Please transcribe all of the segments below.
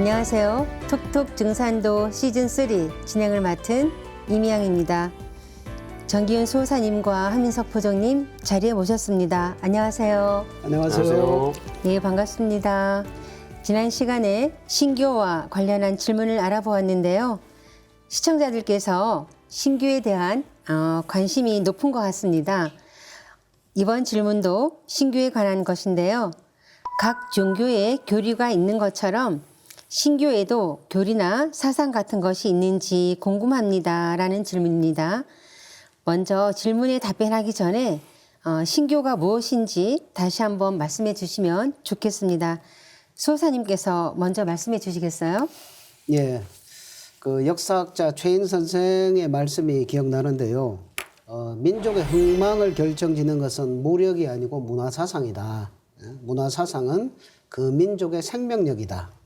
안녕하세요. 톡톡 증산도 시즌3 진행을 맡은 이미양입니다. 정기훈 수호사님과 한민석 포정님 자리에 모셨습니다. 안녕하세요. 안녕하세요. 네, 반갑습니다. 지난 시간에 신교와 관련한 질문을 알아보았는데요. 시청자들께서 신교에 대한 관심이 높은 것 같습니다. 이번 질문도 신교에 관한 것인데요. 각 종교에 교리가 있는 것처럼 신교에도 교리나 사상 같은 것이 있는지 궁금합니다. 라는 질문입니다. 먼저 질문에 답변하기 전에 신교가 무엇인지 다시 한번 말씀해 주시면 좋겠습니다. 수호사님께서 먼저 말씀해 주시겠어요? 예, 그 역사학자 최인 선생의 말씀이 기억나는데요. 민족의 흥망을 결정짓는 것은 무력이 아니고 문화사상이다. 문화사상은 그 민족의 생명력이다.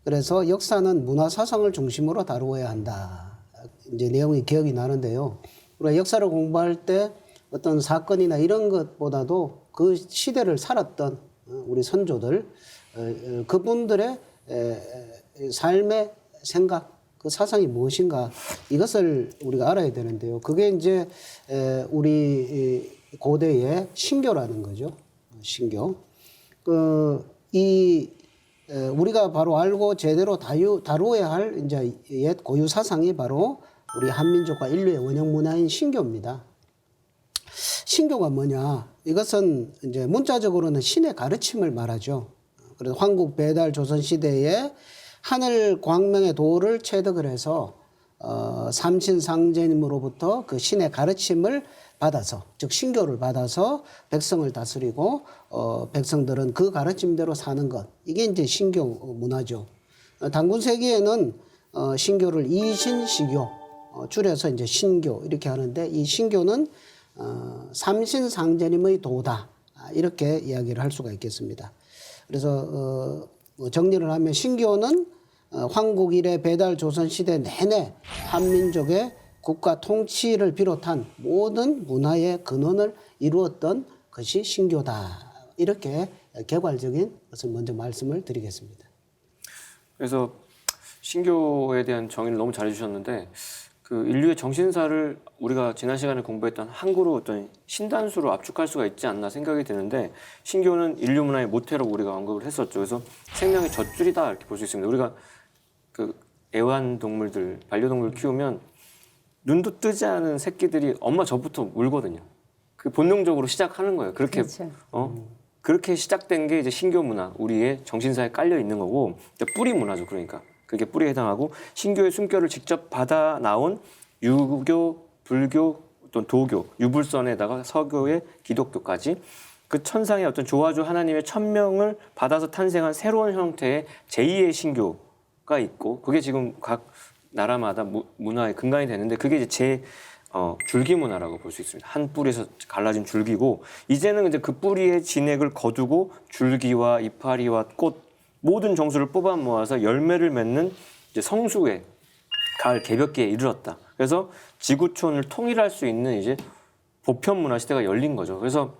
그래서 역사는 문화사상을 중심으로 다루어야 한다. 이제 내용이 기억이 나는데요. 우리가 역사를 공부할 때 어떤 사건이나 이런 것보다도 그 시대를 살았던 우리 선조들, 그분들의 삶의 생각, 그 사상이 무엇인가 이것을 우리가 알아야 되는데요. 그게 이제 우리 고대의 신교라는 거죠. 신교. 우리가 바로 알고 제대로 다루어야 할 이제 옛 고유 사상이 바로 우리 한민족과 인류의 원형 문화인 신교입니다. 신교가 뭐냐? 이것은 이제 문자적으로는 신의 가르침을 말하죠. 그래서 황국 배달 조선 시대에 하늘 광명의 도를 체득을 해서 삼신상제님으로부터 그 신의 가르침을 받아서, 즉 신교를 받아서 백성을 다스리고 백성들은 그 가르침대로 사는 것, 이게 이제 신교 문화죠. 단군세기에는 신교를 이신시교, 줄여서 이제 신교 이렇게 하는데, 이 신교는 삼신상제님의 도다, 이렇게 이야기를 할 수가 있겠습니다. 그래서 정리를 하면 신교는 황국 이래 배달 조선 시대 내내 한민족의 국가 통치를 비롯한 모든 문화의 근원을 이루었던 것이 신교다. 이렇게 개괄적인 것을 먼저 말씀을 드리겠습니다. 그래서 신교에 대한 정의를 너무 잘해주셨는데, 그 인류의 정신사를 우리가 지난 시간에 공부했던 한구로 어떤 신단수로 압축할 수가 있지 않나 생각이 드는데, 신교는 인류 문화의 모태라고 우리가 언급을 했었죠. 그래서 생명의 젖줄이다 이렇게 볼 수 있습니다. 우리가 그 애완동물들, 반려동물 키우면 눈도 뜨지 않은 새끼들이 엄마 젖부터 울거든요. 그 본능적으로 시작하는 거예요. 그렇게 그렇죠. 그렇게 시작된 게 이제 신교 문화, 우리의 정신사에 깔려 있는 거고, 뿌리 문화죠. 그러니까 그게 뿌리에 해당하고, 신교의 숨결을 직접 받아 나온 유교, 불교, 또 도교, 유불선에다가 서교의 기독교까지 그 천상의 어떤 조화주 하나님의 천명을 받아서 탄생한 새로운 형태의 제2의 신교가 있고, 그게 지금 각 나라마다 문화의 근간이 되는데, 그게 이제 줄기 문화라고 볼 수 있습니다. 한 뿌리에서 갈라진 줄기고, 이제는 이제 그 뿌리의 진액을 거두고 줄기와 이파리와 꽃 모든 정수를 뽑아 모아서 열매를 맺는 이제 성수의 가을 개벽기에 이르렀다. 그래서 지구촌을 통일할 수 있는 이제 보편 문화 시대가 열린 거죠. 그래서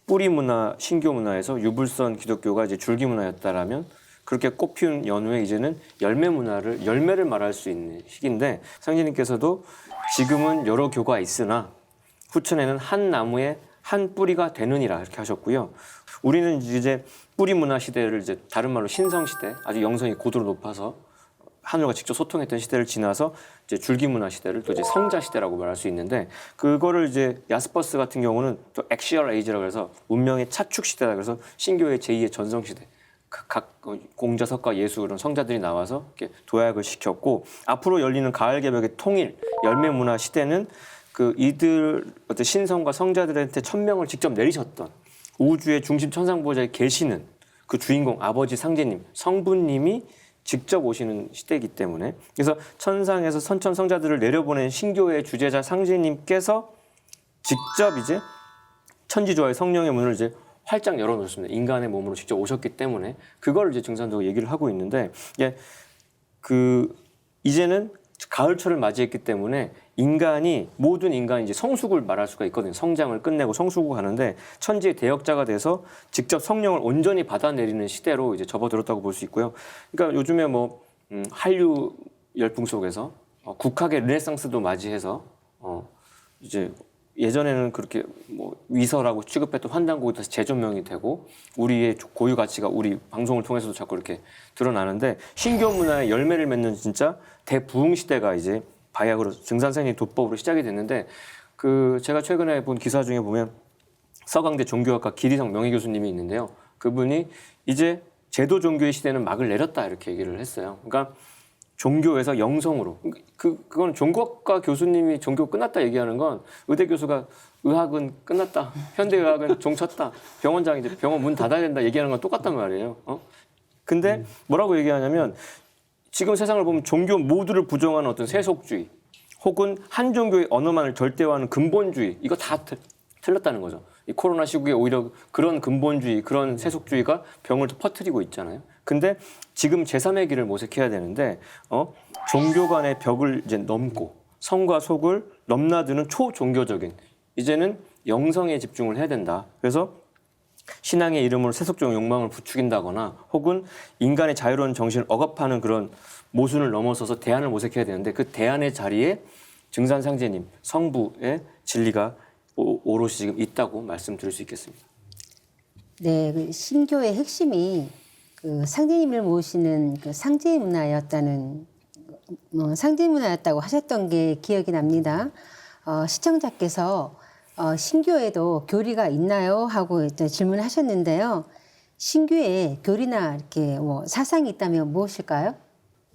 뿌리 문화, 신교 문화에서 유불선 기독교가 이제 줄기 문화였다라면, 그렇게 꽃피운 연후에 이제는 열매를 말할 수 있는 시기인데, 상제님께서도 지금은 여러 교가 있으나 후천에는 한 나무에 한 뿌리가 되느니라 이렇게 하셨고요. 우리는 이제 뿌리 문화 시대를 이제 다른 말로 신성 시대, 아주 영성이 고도로 높아서 하늘과 직접 소통했던 시대를 지나서 이제 줄기 문화 시대를 또 이제 성자 시대라고 말할 수 있는데, 그거를 이제 야스퍼스 같은 경우는 또 엑시얼 에이지라고 해서 운명의 차축 시대다. 그래서 신교의 제2의 전성 시대. 각 공자, 석가, 예수 이런 성자들이 나와서 이렇게 도약을 시켰고, 앞으로 열리는 가을 개벽의 통일, 열매 문화 시대는 그 이들 어떤 신성과 성자들한테 천명을 직접 내리셨던 우주의 중심 천상보호자에 계시는 그 주인공 아버지 상제님, 성부님이 직접 오시는 시대이기 때문에, 그래서 천상에서 선천 성자들을 내려보낸 신교의 주제자 상제님께서 직접 이제 천지조화의 성령의 문을 이제 활짝 열어놓습니다. 인간의 몸으로 직접 오셨기 때문에 그걸 이제 증산적으로 얘기를 하고 있는데, 이제는 가을철을 맞이했기 때문에 모든 인간이 이제 성숙을 말할 수가 있거든요. 성장을 끝내고 성숙을 하는데 천지의 대역자가 돼서 직접 성령을 온전히 받아내리는 시대로 이제 접어들었다고 볼 수 있고요. 그러니까 요즘에 뭐 한류 열풍 속에서 국학의 르네상스도 맞이해서 이제 예전에는 그렇게 뭐 위서라고 취급했던 환단곡이 다시 재조명이 되고 우리의 고유 가치가 우리 방송을 통해서도 자꾸 이렇게 드러나는데 신교 문화의 열매를 맺는 진짜 대부흥 시대가 이제 바야흐로 증산생리 도법으로 시작이 됐는데 그 제가 최근에 본 기사 중에 보면 서강대 종교학과 기리성 명예 교수님이 있는데요. 그분이 이제 제도 종교의 시대는 막을 내렸다 이렇게 얘기를 했어요. 그러니까 종교에서 영성으로 그건 종교학과 교수님이 종교 끝났다 얘기하는 건 의대 교수가 의학은 끝났다, 현대의학은 종쳤다, 병원장 이제 병원 문 닫아야 된다 얘기하는 건 똑같단 말이에요. 근데 뭐라고 얘기하냐면 지금 세상을 보면 종교 모두를 부정하는 어떤 세속주의 혹은 한 종교의 언어만을 절대화하는 근본주의 이거 다 틀렸다는 거죠. 이 코로나 시국에 오히려 그런 근본주의, 그런 세속주의가 병을 더 퍼뜨리고 있잖아요. 근데 지금 제3의 길을 모색해야 되는데 종교 간의 벽을 이제 넘고 성과 속을 넘나드는 초종교적인 이제는 영성에 집중을 해야 된다. 그래서 신앙의 이름으로 세속적 욕망을 부추긴다거나 혹은 인간의 자유로운 정신을 억압하는 그런 모순을 넘어서서 대안을 모색해야 되는데 그 대안의 자리에 증산상제님, 성부의 진리가 오롯이 지금 있다고 말씀드릴 수 있겠습니다. 네, 그 신교의 핵심이 그 상제님을 모시는 그 상제 문화였다는 상제 문화였다고 하셨던 게 기억이 납니다. 시청자께서 신교에도 교리가 있나요? 하고 질문하셨는데요. 신교에 교리나 이렇게 뭐 사상이 있다면 무엇일까요?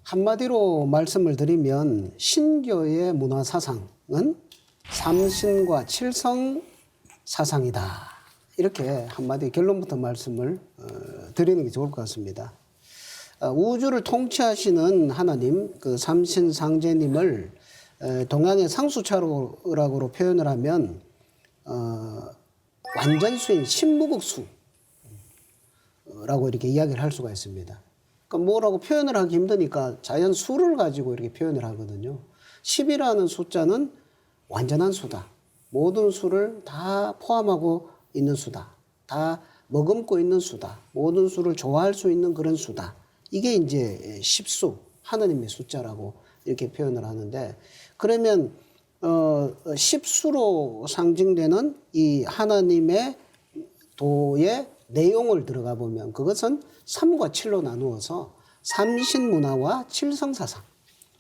한마디로 말씀을 드리면 신교의 문화 사상은 삼신과 칠성 사상이다. 이렇게 한마디 결론부터 말씀을 드리는 게 좋을 것 같습니다. 우주를 통치하시는 하나님, 그 삼신상제님을 동양의 상수차로라고 표현을 하면 완전수인 신무국수라고 이렇게 이야기를 할 수가 있습니다. 그러니까 뭐라고 표현을 하기 힘드니까 자연 수를 가지고 이렇게 표현을 하거든요. 10이라는 숫자는 완전한 수다. 모든 수를 다 포함하고 있는 수다. 다 머금고 있는 수다. 모든 수를 좋아할 수 있는 그런 수다. 이게 이제 10수, 하느님의 숫자라고 이렇게 표현을 하는데 그러면 10수로 상징되는 이 하나님의 도의 내용을 들어가 보면 그것은 3과 7로 나누어서 삼신문화와 칠성사상,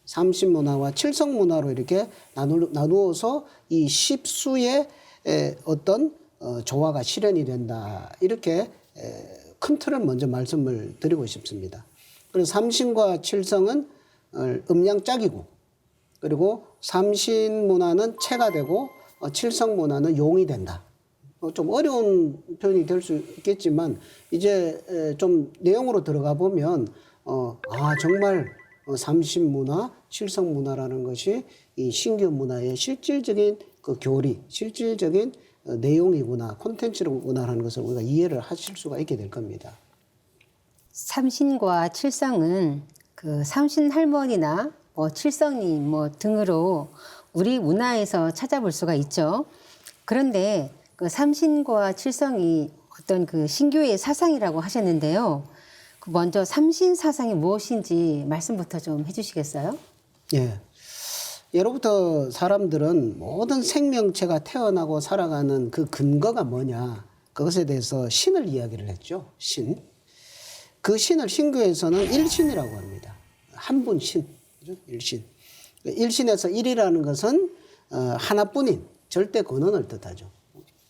삼신문화와 칠성문화로 이렇게 나누어서 이 10수의 어떤 조화가 실현이 된다. 이렇게 큰 틀을 먼저 말씀을 드리고 싶습니다. 그래서 삼신과 칠성은 음양짝이고 그리고 삼신문화는 체가 되고 칠성문화는 용이 된다. 좀 어려운 표현이 될 수 있겠지만 이제 좀 내용으로 들어가 보면 정말 삼신문화, 칠성문화라는 것이 이 신교 문화의 실질적인 그 교리, 실질적인 내용이구나, 콘텐츠구나라는 것을 우리가 이해를 하실 수가 있게 될 겁니다. 삼신과 칠성은 그 삼신 할머니나 칠성님 등으로 우리 문화에서 찾아볼 수가 있죠. 그런데 그 삼신과 칠성이 어떤 그 신교의 사상이라고 하셨는데요. 먼저 삼신 사상이 무엇인지 말씀부터 좀 해주시겠어요? 예. 예로부터 사람들은 모든 생명체가 태어나고 살아가는 그 근거가 뭐냐, 그것에 대해서 신을 이야기를 했죠. 신. 그 신을 신교에서는 일신이라고 합니다. 한 분 신. 일신. 일신에서 일이라는 것은 하나뿐인 절대 근원을 뜻하죠.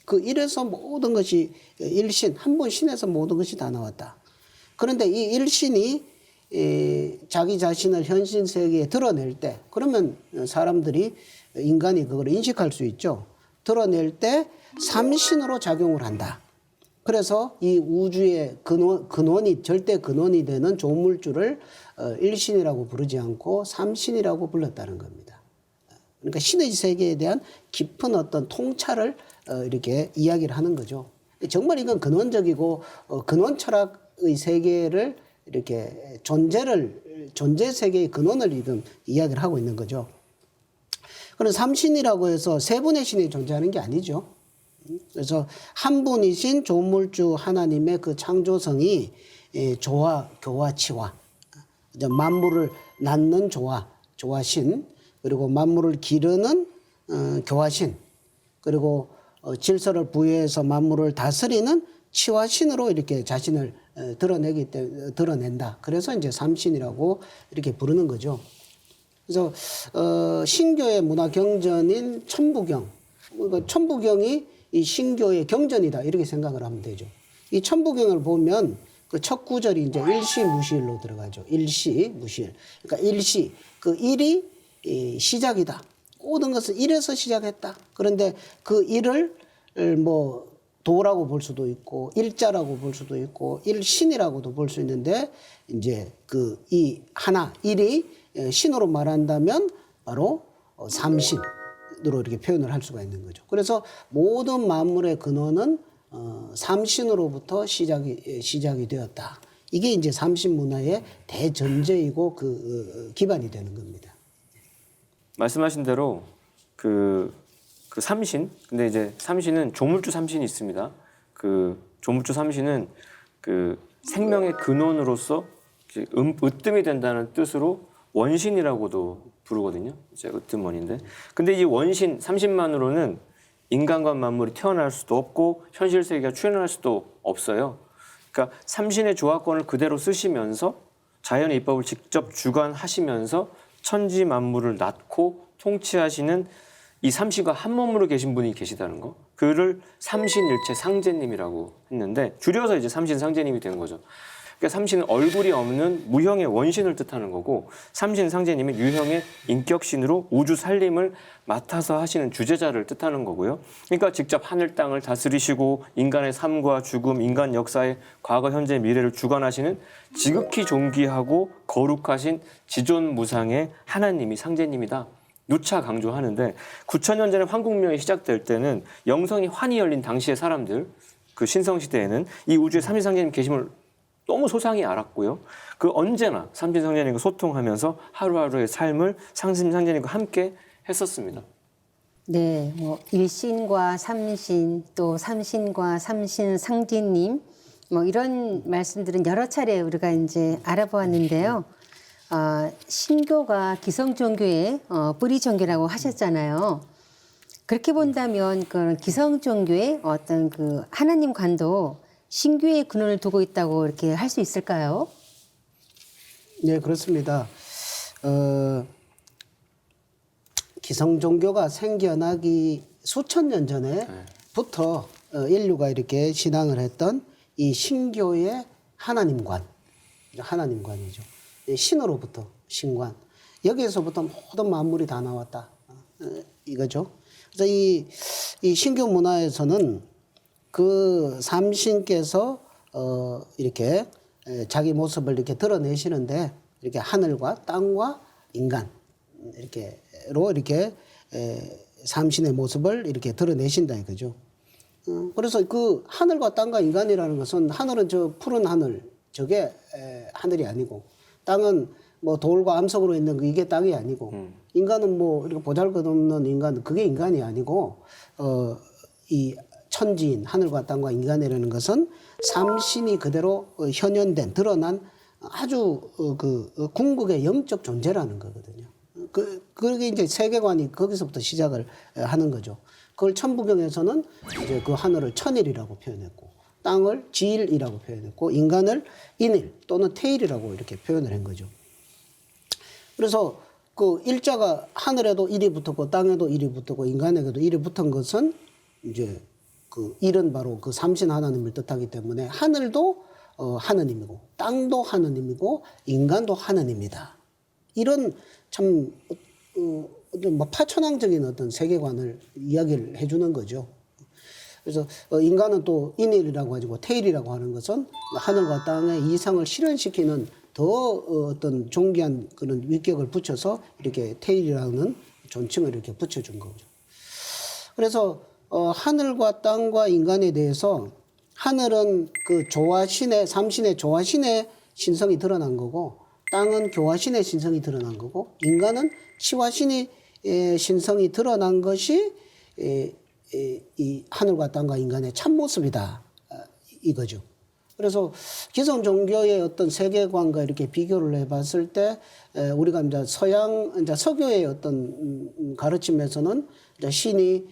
그 일에서 모든 것이 일신, 한 분 신에서 모든 것이 다 나왔다. 그런데 이 일신이 자기 자신을 현신 세계에 드러낼 때, 그러면 사람들이, 인간이 그걸 인식할 수 있죠. 드러낼 때 삼신으로 작용을 한다. 그래서 이 우주의 근원이, 절대 근원이 되는 조물주를 일신이라고 부르지 않고 삼신이라고 불렀다는 겁니다. 그러니까 신의 세계에 대한 깊은 어떤 통찰을 이렇게 이야기를 하는 거죠. 정말 이건 근원적이고 근원 철학의 세계를 이렇게 존재 세계의 근원을 지금 이야기를 하고 있는 거죠. 그런 삼신이라고 해서 세 분의 신이 존재하는 게 아니죠. 그래서 한 분이신 조물주 하나님의 그 창조성이 조화, 교화, 치화, 만물을 낳는 조화, 조화신, 그리고 만물을 기르는 교화신, 그리고 질서를 부여해서 만물을 다스리는 치화신으로 이렇게 자신을 드러낸다. 그래서 이제 삼신이라고 이렇게 부르는 거죠. 그래서 신교의 문화 경전인 천부경, 그러니까 천부경이 이 신교의 경전이다 이렇게 생각을 하면 되죠. 이 천부경을 보면 그 첫 구절이 이제 일시무실로 들어가죠. 일시무실. 그러니까 일시, 그 일이 시작이다. 모든 것은 일에서 시작했다. 그런데 그 일을 뭐 도라고 볼 수도 있고 일자라고 볼 수도 있고 일신이라고도 볼 수 있는데 이제 그 이 하나 일이 신으로 말한다면 바로 삼신으로 이렇게 표현을 할 수가 있는 거죠. 그래서 모든 만물의 근원은 삼신으로부터 시작이 되었다. 이게 이제 삼신 문화의 대전제이고 그 기반이 되는 겁니다. 말씀하신 대로 그 삼신, 근데 이제 삼신은 조물주 삼신이 있습니다. 그 조물주 삼신은 그 생명의 근원으로서 으뜸이 된다는 뜻으로 원신이라고도 부르거든요. 이제 으뜸원인데. 근데 이 원신 삼신만으로는 인간과 만물이 태어날 수도 없고 현실 세계가 출현할 수도 없어요. 그러니까 삼신의 조화권을 그대로 쓰시면서 자연의 입법을 직접 주관하시면서 천지 만물을 낳고 통치하시는 이 삼신과 한 몸으로 계신 분이 계시다는 거. 그를 삼신일체 상제님이라고 했는데 줄여서 이제 삼신 상제님이 된 거죠. 그러니까 삼신은 얼굴이 없는 무형의 원신을 뜻하는 거고 삼신 상제님은 유형의 인격신으로 우주 살림을 맡아서 하시는 주제자를 뜻하는 거고요. 그러니까 직접 하늘 땅을 다스리시고 인간의 삶과 죽음, 인간 역사의 과거, 현재, 미래를 주관하시는 지극히 존귀하고 거룩하신 지존무상의 하나님이 상제님이다. 누차 강조하는데 9,000년 전에 황국명이 시작될 때는 영성이 환히 열린 당시의 사람들, 그 신성시대에는 이 우주에 삼신상제님 계심을 너무 소상히 알았고요. 그 언제나 삼신상제님과 소통하면서 하루하루의 삶을 삼신상제님과 함께 했었습니다. 네, 뭐 일신과 삼신 또 삼신과 삼신 상제님 뭐 이런 말씀들은 여러 차례 우리가 이제 알아보았는데요. 신교가 기성종교의 뿌리 종교라고 하셨잖아요. 그렇게 본다면 그 기성종교의 어떤 그 하나님관도 신교의 근원을 두고 있다고 이렇게 할 수 있을까요? 네, 그렇습니다. 기성 종교가 생겨나기 수천 년 전에부터 인류가 이렇게 신앙을 했던 이 신교의 하나님관이죠. 신으로부터 신관. 여기에서부터 모든 만물이 다 나왔다. 이거죠. 그래서 이 신교 문화에서는 그 삼신께서 이렇게 자기 모습을 이렇게 드러내시는데 이렇게 하늘과 땅과 인간 이렇게로 이렇게 삼신의 모습을 이렇게 드러내신다 이거죠. 그래서 그 하늘과 땅과 인간이라는 것은 하늘은 저 푸른 하늘 저게 하늘이 아니고 땅은 뭐 돌과 암석으로 있는 이게 땅이 아니고 인간은 뭐 이렇게 보잘것없는 인간 그게 인간이 아니고 이 천지인 하늘과 땅과 인간이라는 것은 삼신이 그대로 현현된 드러난 아주 그 궁극의 영적 존재라는 거거든요. 그게 이제 세계관이 거기서부터 시작을 하는 거죠. 그걸 천부경에서는 이제 그 하늘을 천일이라고 표현했고 땅을 지일이라고 표현했고 인간을 인일 또는 태일이라고 이렇게 표현을 한 거죠. 그래서 그 일자가 하늘에도 일이 붙었고 땅에도 일이 붙었고 인간에게도 일이 붙은 것은 이제 그 일은 바로 그 삼신 하나님을 뜻하기 때문에 하늘도 하느님이고 땅도 하느님이고 인간도 하느님이다. 이런 참 뭐 파천왕적인 어떤 세계관을 이야기를 해주는 거죠. 그래서 인간은 또 인일이라고 하고 태일이라고 하는 것은 하늘과 땅의 이상을 실현시키는 더 어떤 존귀한 그런 위격을 붙여서 이렇게 태일이라는 존칭을 이렇게 붙여준 거죠. 그래서 하늘과 땅과 인간에 대해서 하늘은 그 조화신의 삼신의 조화신의 신성이 드러난 거고 땅은 교화신의 신성이 드러난 거고 인간은 치화신이 신성이 드러난 것이 이 하늘과 땅과 인간의 참모습이다 이거죠. 그래서 기성 종교의 어떤 세계관과 이렇게 비교를 해봤을 때 우리가 이제 이제 서교의 어떤 가르침에서는 이제 신이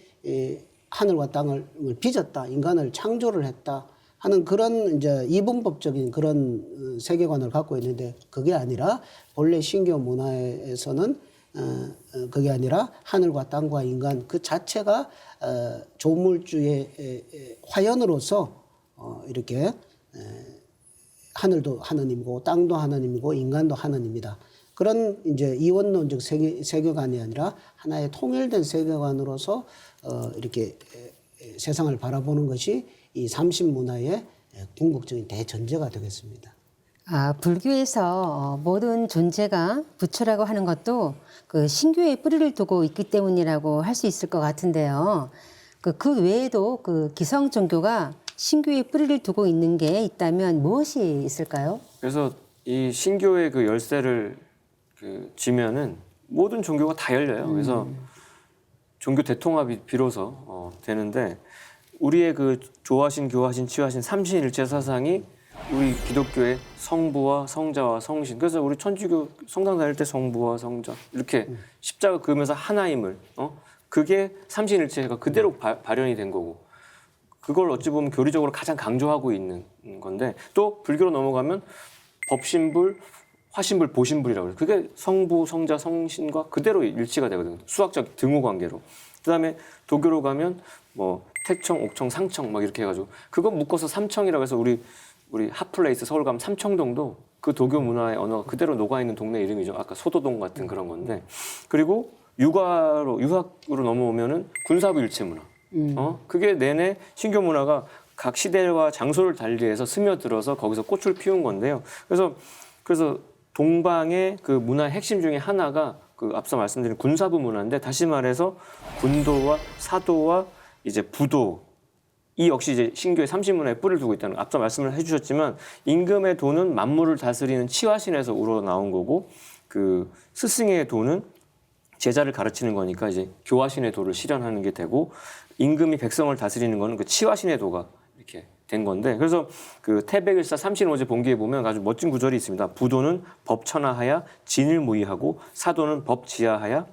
하늘과 땅을 빚었다, 인간을 창조를 했다 하는 그런 이제 이분법적인 그런 세계관을 갖고 있는데 그게 아니라 본래 신교 문화에서는 그게 아니라 하늘과 땅과 인간 그 자체가 조물주의 화연으로서 이렇게 하늘도 하나님이고 땅도 하나님이고 인간도 하나님이다. 그런 이제 이원론적 세계관이 아니라 하나의 통일된 세계관으로서 이렇게 세상을 바라보는 것이 이 삼신 문화의 궁극적인 대전제가 되겠습니다. 불교에서 모든 존재가 부처라고 하는 것도 그 신교의 뿌리를 두고 있기 때문이라고 할 수 있을 것 같은데요. 그 외에도 그 기성 종교가 신교의 뿌리를 두고 있는 게 있다면 무엇이 있을까요? 그래서 이 신교의 그 열쇠를 쥐면은 모든 종교가 다 열려요. 그래서 종교 대통합이 비로소 되는데 우리의 그 조화신, 교화신, 치화신 삼신일체 사상이 우리 기독교의 성부와 성자와 성신. 그래서 우리 천주교 성당 다닐 때 성부와 성자 이렇게 십자가 그으면서 하나임을 그게 삼신일체가 그대로 발현이 된 거고 그걸 어찌 보면 교리적으로 가장 강조하고 있는 건데 또 불교로 넘어가면 법신불, 화신불, 보신불이라고 해요. 그게 성부, 성자, 성신과 그대로 일치가 되거든요. 수학적 등호 관계로. 그다음에 도교로 가면 뭐 태청, 옥청, 상청 막 이렇게 해가지고 그거 묶어서 삼청이라고 해서 우리 핫플레이스 서울 가면 삼청동도 그 도교 문화의 언어가 그대로 녹아있는 동네 이름이죠. 아까 소도동 같은 그런 건데 그리고 유학으로 넘어오면은 군사부 일체 문화. 그게 내내 신교 문화가 각 시대와 장소를 달리해서 스며들어서 거기서 꽃을 피운 건데요. 그래서 동방의 그 문화의 핵심 중에 하나가 그 앞서 말씀드린 군사부 문화인데 다시 말해서 군도와 사도와 이제 부도 이 역시 이제 신교의 삼신문화에 뿌리를 두고 있다는 앞서 말씀을 해주셨지만 임금의 도는 만물을 다스리는 치화신에서 우러나온 거고 그 스승의 도는 제자를 가르치는 거니까 이제 교화신의 도를 실현하는 게 되고 임금이 백성을 다스리는 거는 그 치화신의 도가 이렇게 된 건데 그래서 그 태백일사 삼신오제 본기에 보면 아주 멋진 구절이 있습니다. 부도는 법천하하야 진일무이하고 사도는 법지하하야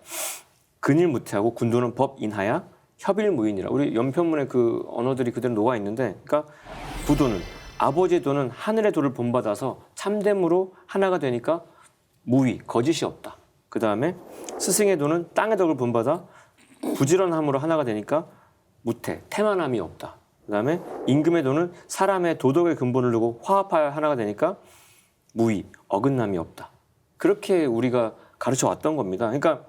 근일무태하고 군도는 법인하야 협일무인이라. 우리 연편문에 그 언어들이 그대로 녹아 있는데 그러니까 부도는 아버지의 도는 하늘의 도를 본받아서 참됨으로 하나가 되니까 무위, 거짓이 없다. 그 다음에 스승의 도는 땅의 덕을 본받아 부지런함으로 하나가 되니까 무태, 태만함이 없다. 그 다음에 임금의 도는 사람의 도덕의 근본을 두고 화합하여 하나가 되니까 무의, 어긋남이 없다. 그렇게 우리가 가르쳐 왔던 겁니다. 그러니까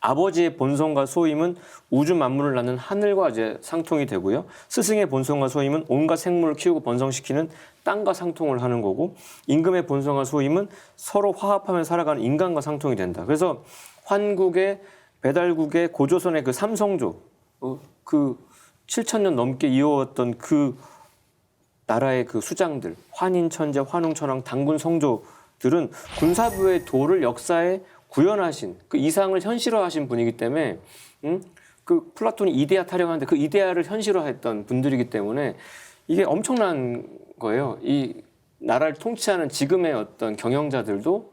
아버지의 본성과 소임은 우주 만물을 낳는 하늘과 이제 상통이 되고요. 스승의 본성과 소임은 온갖 생물을 키우고 번성시키는 땅과 상통을 하는 거고 임금의 본성과 소임은 서로 화합하며 살아가는 인간과 상통이 된다. 그래서 환국의 배달국의 고조선의 그 삼성조 그 7,000년 넘게 이어왔던 그 나라의 그 수장들 환인, 천재, 환웅, 천왕, 당군, 성조들은 군사부의 도를 역사에 구현하신 그 이상을 현실화하신 분이기 때문에 그 플라톤이 이데아 타령하는데 그 이데아를 현실화했던 분들이기 때문에 이게 엄청난 거예요. 이 나라를 통치하는 지금의 어떤 경영자들도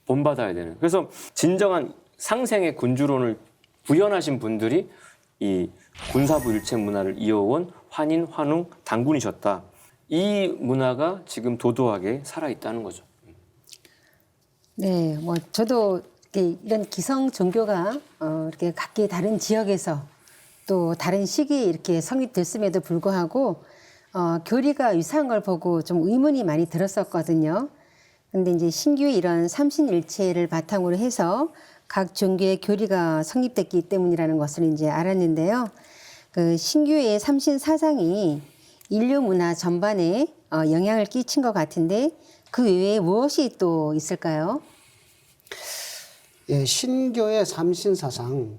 본받아야 되는. 그래서 진정한 상생의 군주론을 구현하신 분들이 이 군사부 일체 문화를 이어온 환인, 환웅, 당군이셨다. 이 문화가 지금 도도하게 살아있다는 거죠. 네, 뭐 저도 이런 기성 종교가 이렇게 각기 다른 지역에서 또 다른 시기에 이렇게 성립됐음에도 불구하고 교리가 유사한 걸 보고 좀 의문이 많이 들었었거든요. 근데 이제 신교의 이런 삼신일체를 바탕으로 해서 각 종교의 교리가 성립됐기 때문이라는 것을 이제 알았는데요. 그 신교의 삼신 사상이 인류 문화 전반에 영향을 끼친 것 같은데 그 외에 무엇이 또 있을까요? 예, 신교의 삼신 사상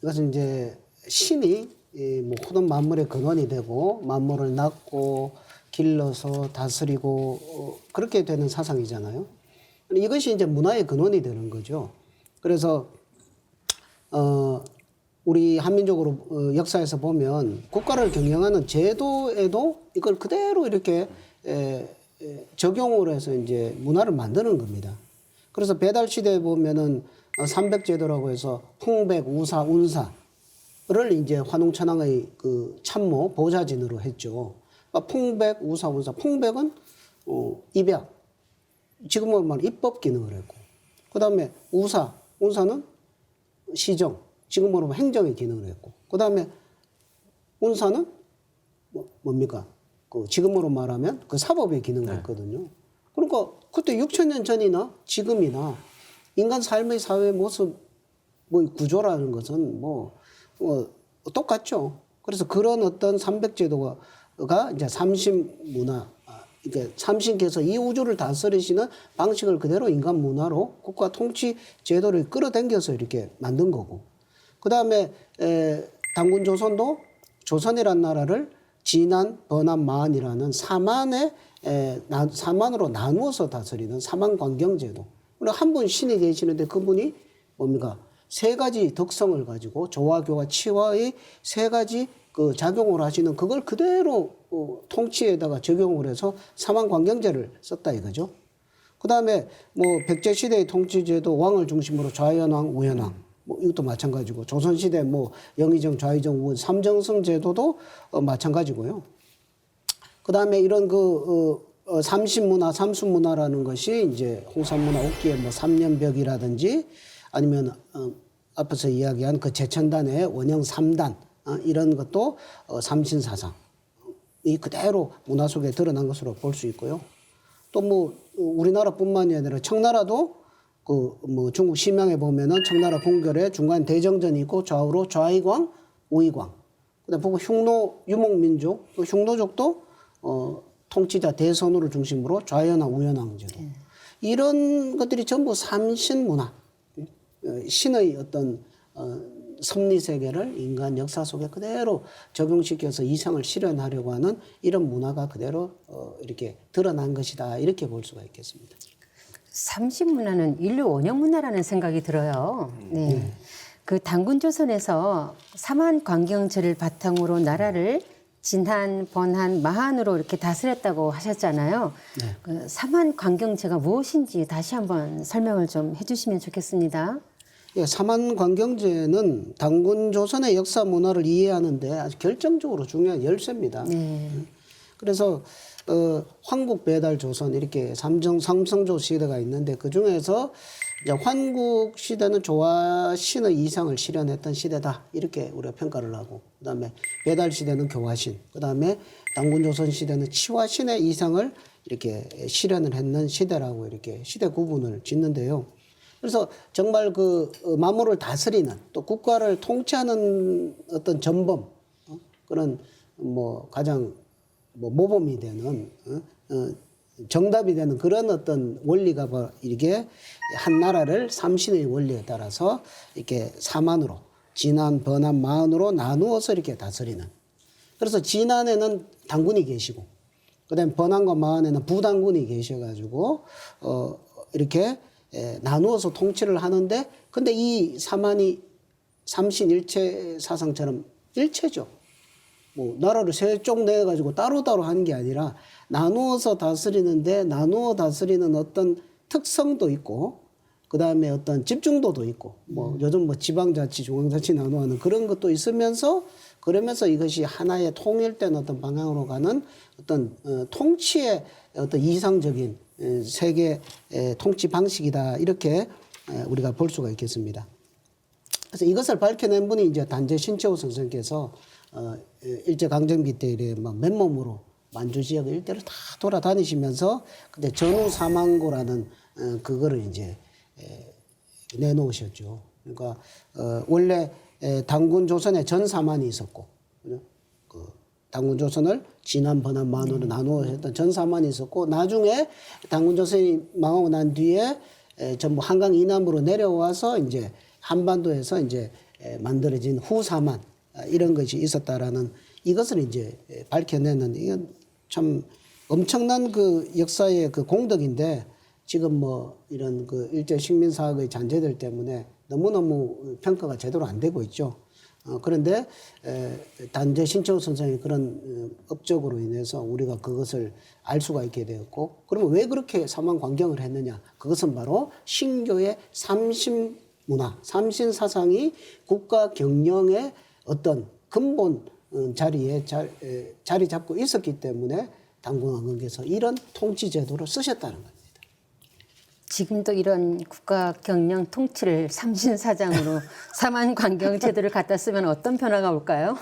이것은 이제 신이 뭐 모든 만물의 근원이 되고 만물을 낳고 길러서 다스리고 그렇게 되는 사상이잖아요. 이것이 이제 문화의 근원이 되는 거죠. 그래서 우리 한민족으로 역사에서 보면 국가를 경영하는 제도에도 이걸 그대로 이렇게 적용을 해서 이제 문화를 만드는 겁니다. 그래서 배달 시대에 보면은 삼백제도라고 해서 풍백, 우사, 운사를 이제 환웅천왕의 그 참모 보좌진으로 했죠. 그러니까 풍백, 우사, 운사. 풍백은 입약, 지금으로 말하면 입법 기능을 했고, 그 다음에 우사, 운사는 시정, 지금으로 말하면 행정의 기능을 했고, 그 다음에 운사는 뭡니까? 그 지금으로 말하면 그 사법의 기능을 했거든요. 그러니까 그때 6,000년 전이나 지금이나 인간 삶의 사회 모습, 뭐 구조라는 것은 똑같죠. 그래서 그런 어떤 삼백제도가 이제 삼신문화, 그러니까 삼신께서 이 우주를 다스리시는 방식을 그대로 인간 문화로 국가 통치 제도를 끌어당겨서 이렇게 만든 거고, 그 다음에 당군 조선도 조선이란 나라를 진안, 번안, 마안이라는 사만으로 나누어서 다스리는 사만관경제도. 한 분 신이 계시는데 그분이 뭡니까? 세 가지 덕성을 가지고 조화, 교화, 치화의 세 가지 그 작용을 하시는 그걸 그대로 통치에다가 적용을 해서 사만관경제를 썼다 이거죠. 그 다음에 뭐 백제시대의 통치제도 왕을 중심으로 좌현왕, 우현왕, 뭐 이것도 마찬가지고, 조선시대 뭐 영의정, 좌의정, 우원, 삼정성 제도도 마찬가지고요. 그 다음에 이런 삼신문화, 삼수문화라는 것이 이제 홍산문화, 옥기의 뭐 삼년벽이라든지 아니면 앞에서 이야기한 그 제천단의 원형 3단 이런 것도 삼신사상이 그대로 문화 속에 드러난 것으로 볼 수 있고요. 또 뭐 우리나라뿐만이 아니라 청나라도 그 뭐 중국 심양에 보면은 청나라 궁궐에 중간 대정전이 있고 좌우로 좌이광, 우이광. 그다음 보고 흉노 유목민족, 흉노족도 통치자 대선우를 중심으로 좌현왕, 우현왕 제도. 이런 것들이 전부 삼신문화, 신의 어떤 섭리 세계를 인간 역사 속에 그대로 적용시켜서 이상을 실현하려고 하는 이런 문화가 그대로 이렇게 드러난 것이다, 이렇게 볼 수가 있겠습니다. 삼신문화는 인류 원형 문화라는 생각이 들어요. 네. 그 당군조선에서 삼한관경제를 바탕으로 나라를 진한, 번한, 마한으로 이렇게 다스렸다고 하셨잖아요. 네. 그 삼한관경제가 무엇인지 다시 한번 설명을 좀 해주시면 좋겠습니다. 예, 삼한관경제는 당군조선의 역사 문화를 이해하는데 아주 결정적으로 중요한 열쇠입니다. 네. 그래서 황국 배달 조선 이렇게 삼성조 시대가 있는데 그 중에서 이제 환국 시대는 조화신의 이상을 실현했던 시대다, 이렇게 우리가 평가를 하고, 그다음에 배달 시대는 교화신, 그다음에 당군조선 시대는 치화신의 이상을 이렇게 실현을 했는 시대라고 이렇게 시대 구분을 짓는데요. 그래서 정말 그 만물을 다스리는, 또 국가를 통치하는 어떤 전범, 그런 뭐 가장 뭐 모범이 되는 정답이 되는 그런 어떤 원리가 이게 한 나라를 삼신의 원리에 따라서 이렇게 사만으로, 진안, 번안, 마안으로 나누어서 이렇게 다스리는. 그래서 진안에는 당군이 계시고, 그다음에 번안과 마안에는 부당군이 계셔가지고 이렇게 나누어서 통치를 하는데, 근데 이 사만이 삼신일체 사상처럼 일체죠. 뭐 나라를 세 쪽 내가지고 따로따로 하는 게 아니라 나누어서 다스리는데, 나누어 다스리는 어떤 특성도 있고, 그 다음에 어떤 집중도도 있고, 뭐 요즘 뭐 지방자치, 중앙자치 나누어하는 그런 것도 있으면서, 그러면서 이것이 하나의 통일된 어떤 방향으로 가는 어떤 통치의 어떤 이상적인 세계 통치 방식이다, 이렇게 우리가 볼 수가 있겠습니다. 그래서 이것을 밝혀낸 분이 이제 단재 신채호 선생께서 일제강점기 때 이래 막 맨몸으로 만주 지역 일대를 다 돌아다니시면서 그때 전후사망고라는 그거를 이제 내놓으셨죠. 그러니까 원래 당군 조선에 전사만이 있었고, 그 당군 조선을 진안, 번안, 마안으로 나누어 했던 전사만이 있었고, 나중에 당군 조선이 망하고 난 뒤에 전부 한강 이남으로 내려와서 이제 한반도에서 이제 만들어진 후사만, 이런 것이 있었다라는 이것을 이제 밝혀내는, 이건 참 엄청난 그 역사의 그 공덕인데, 지금 뭐 이런 그 일제 식민사학의 잔재들 때문에 너무너무 평가가 제대로 안 되고 있죠. 그런데 단재 신채호 선생의 그런 업적으로 인해서 우리가 그것을 알 수가 있게 되었고, 그러면 왜 그렇게 사망 광경을 했느냐? 그것은 바로 신교의 삼신 문화, 삼신 사상이 국가 경영의 어떤 근본 자리에 자리 잡고 있었기 때문에 당공왕후께서 이런 통치 제도를 쓰셨다는 겁니다. 지금도 이런 국가 경영 통치를 삼신사장으로 사만광경 제도를 갖다 쓰면 어떤 변화가 올까요?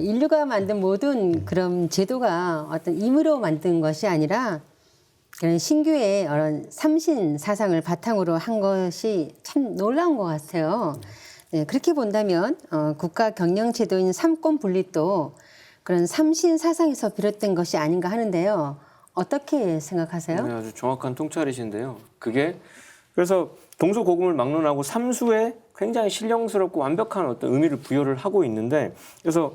인류가 만든 모든 그런 제도가 어떤 임의로 만든 것이 아니라 그런 신규의 이런 삼신 사상을 바탕으로 한 것이 참 놀라운 것 같아요. 네, 그렇게 본다면 국가 경영 제도인 삼권 분립도 그런 삼신 사상에서 비롯된 것이 아닌가 하는데요. 어떻게 생각하세요? 네, 아주 정확한 통찰이신데요. 그게 그래서 동서고금을 막론하고 삼수에 굉장히 신령스럽고 완벽한 어떤 의미를 부여를 하고 있는데, 그래서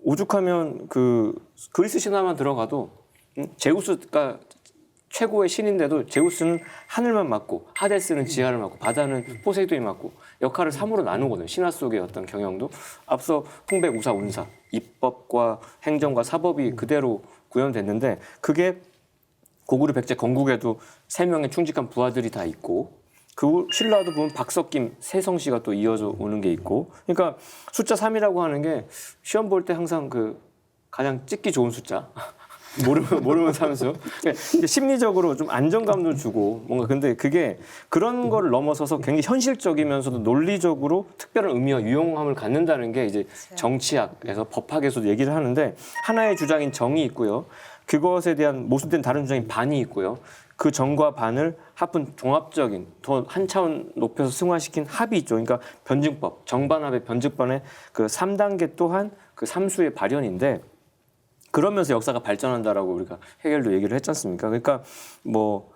오죽하면 그 그리스 신화만 들어가도 제우스가 최고의 신인데도 제우스는 하늘만 맡고 하데스는 지하를 맡고 바다는 포세이돈이 맡고 역할을 3으로 나누거든요. 신화 속의 어떤 경영도. 앞서 풍백, 우사, 운사, 입법과 행정과 사법이 그대로 구현됐는데, 그게 고구려 백제 건국에도 3명의 충직한 부하들이 다 있고, 그 신라도 보면 박석김, 세성씨가 또 이어져 오는 게 있고, 그러니까 숫자 3이라고 하는 게 시험 볼 때 항상 그 가장 찍기 좋은 숫자. 모르면 삼수. 그러니까 심리적으로 좀 안정감도 주고 뭔가, 근데 그게 그런 거를 넘어서서 굉장히 현실적이면서도 논리적으로 특별한 의미와 유용함을 갖는다는 게 이제 정치학에서 법학에서도 얘기를 하는데, 하나의 주장인 정이 있고요. 그것에 대한 모순된 다른 주장인 반이 있고요. 그 정과 반을 합한 종합적인 더 한 차원 높여서 승화시킨 합이 있죠. 그러니까 변증법, 정반합의 변증법의 그 3단계 또한 그 삼수의 발현인데, 그러면서 역사가 발전한다라고 우리가 해겔도 얘기를 했지 않습니까? 그러니까 뭐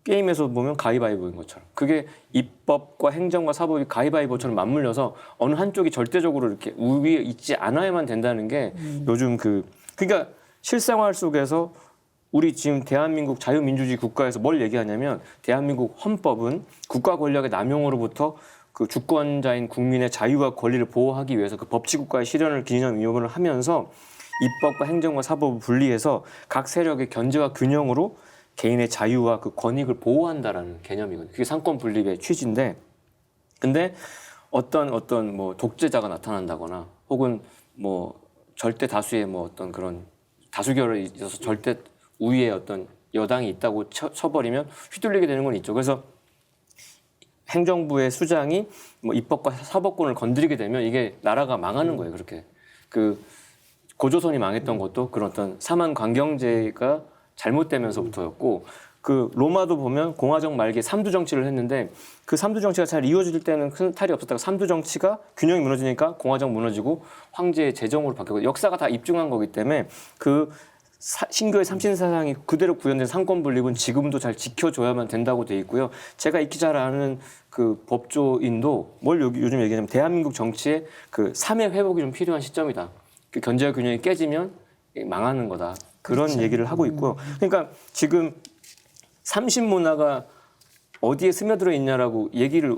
게임에서 보면 가위바위보인 것처럼, 그게 입법과 행정과 사법이 가위바위보처럼 맞물려서 어느 한쪽이 절대적으로 이렇게 우위에 있지 않아야만 된다는 게 요즘 그러니까 실생활 속에서 우리 지금 대한민국 자유민주주의 국가에서 뭘 얘기하냐면, 대한민국 헌법은 국가 권력의 남용으로부터 그 주권자인 국민의 자유와 권리를 보호하기 위해서 그 법치국가의 실현을 기념 위협을 하면서 입법과 행정과 사법을 분리해서 각 세력의 견제와 균형으로 개인의 자유와 그 권익을 보호한다라는 개념이거든요. 그게 삼권 분립의 취지인데, 근데 어떤 뭐 독재자가 나타난다거나 혹은 뭐 절대 다수의 뭐 어떤 그런 다수결에 있어서 절대 우위의 어떤 여당이 있다고 쳐버리면 휘둘리게 되는 건 있죠. 그래서 행정부의 수장이 뭐 입법과 사법권을 건드리게 되면 이게 나라가 망하는 거예요. 그렇게 그 고조선이 망했던 것도 그런 어떤 사만 관경제가 잘못되면서부터였고, 그 로마도 보면 공화정 말기에 삼두 정치를 했는데, 그 삼두 정치가 잘 이루어질 때는 큰 탈이 없었다가 삼두 정치가 균형이 무너지니까 공화정 무너지고 황제의 제정으로 바뀌고, 역사가 다 입증한 거기 때문에 그 신교의 삼신사상이 그대로 구현된 삼권 분립은 지금도 잘 지켜줘야만 된다고 돼 있고요. 제가 익히 잘 아는 그 법조인도 뭘 요즘 얘기하냐면, 대한민국 정치의 그 3의 회복이 좀 필요한 시점이다. 그 견제와 균형이 깨지면 망하는 거다. 그런 그렇죠. 얘기를 하고 있고요. 그러니까 지금 삼신 문화가 어디에 스며들어 있냐라고 얘기를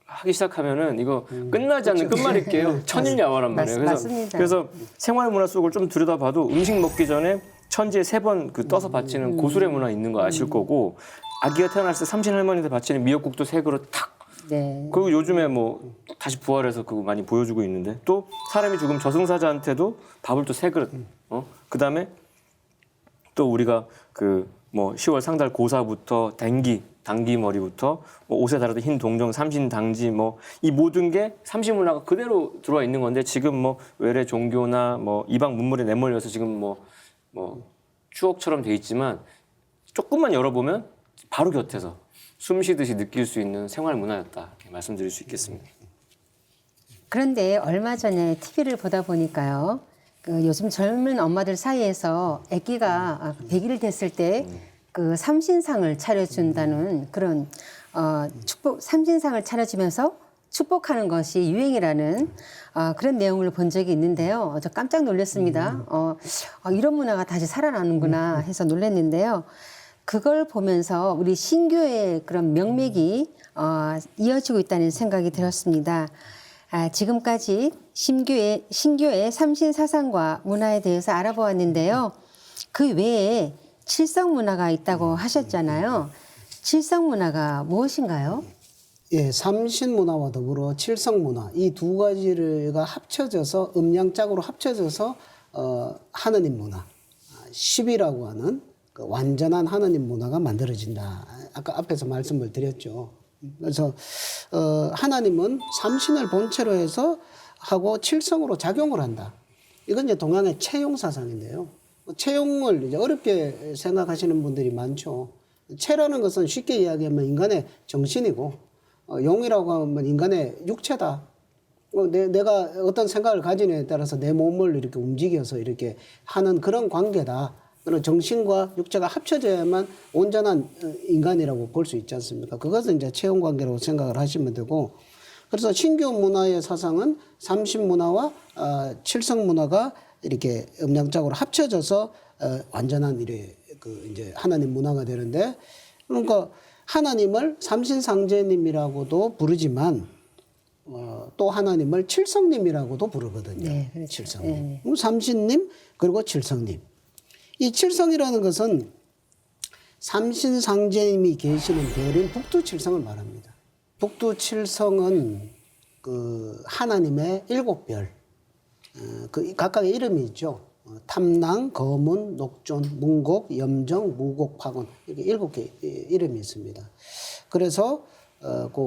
하기 시작하면은 이거 끝나지 않는 끝말잇기예요. 천일야화란 말이에요. 맞습니다. 그래서 생활 문화 속을 좀 들여다봐도 음식 먹기 전에 천지에 3번 그 떠서 바치는 고술의 문화 있는 거 아실 거고, 아기가 태어났을 때 삼신 할머니한테 바치는 미역국도 3그릇 탁. 네. 그리고 요즘에 뭐 다시 부활해서 그거 많이 보여주고 있는데, 또 사람이 죽으면 저승사자한테도 밥을 또 3그릇. 그다음에 또 우리가 그 뭐 10월 상달 고사부터 당기 머리부터 뭐 옷에 달았던 흰 동정, 삼신 당지, 뭐 이 모든 게 삼신 문화가 그대로 들어와 있는 건데, 지금 뭐 외래 종교나 뭐 이방 문물에 내몰려서 지금 뭐 추억처럼 돼 있지만, 조금만 열어보면 바로 곁에서 숨 쉬듯이 느낄 수 있는 생활 문화였다, 이렇게 말씀드릴 수 있겠습니다. 그런데 얼마 전에 TV를 보다 보니까요. 그 요즘 젊은 엄마들 사이에서 아기가 100일 됐을 때 그 삼신상을 차려준다는 그런 삼신상을 차려주면서 축복하는 것이 유행이라는 그런 내용을 본 적이 있는데요. 저 깜짝 놀랐습니다. 이런 문화가 다시 살아나는구나 해서 놀랐는데요. 그걸 보면서 우리 신교의 그런 명맥이 이어지고 있다는 생각이 들었습니다. 지금까지 신교의 삼신 사상과 문화에 대해서 알아보았는데요. 그 외에 칠성 문화가 있다고 하셨잖아요. 칠성 문화가 무엇인가요? 예, 삼신 문화와 더불어 칠성 문화 이 두 가지가 합쳐져서 음양짝으로 합쳐져서 하느님 문화, 십이라고 하는 그 완전한 하느님 문화가 만들어진다. 아까 앞에서 말씀을 드렸죠. 그래서 하나님은 삼신을 본체로 해서 하고 칠성으로 작용을 한다. 이건 이제 동양의 채용 사상인데요. 채용을 이제 어렵게 생각하시는 분들이 많죠. 채라는 것은 쉽게 이야기하면 인간의 정신이고, 용이라고 하면 인간의 육체다. 내가 어떤 생각을 가지느냐에 따라서 내 몸을 이렇게 움직여서 이렇게 하는 그런 관계다. 그런 정신과 육체가 합쳐져야만 온전한 인간이라고 볼 수 있지 않습니까? 그것은 이제 채용 관계라고 생각을 하시면 되고, 그래서 신교 문화의 사상은 삼신 문화와 칠성 문화가 이렇게 음양적으로 합쳐져서 완전한 이제 하나님 문화가 되는데, 그러니까 하나님을 삼신상제님이라고도 부르지만 또 하나님을 칠성님이라고도 부르거든요. 네, 그렇죠. 칠성님, 네. 삼신님 그리고 칠성님. 이 칠성이라는 것은 삼신상제님이 계시는 별인 북두칠성을 말합니다. 북두칠성은 그 하나님의 7별, 그 각각의 이름이 있죠. 탐낭, 거문, 녹존, 문곡, 염정, 무곡, 파곤 이렇게 7개 이름이 있습니다. 그래서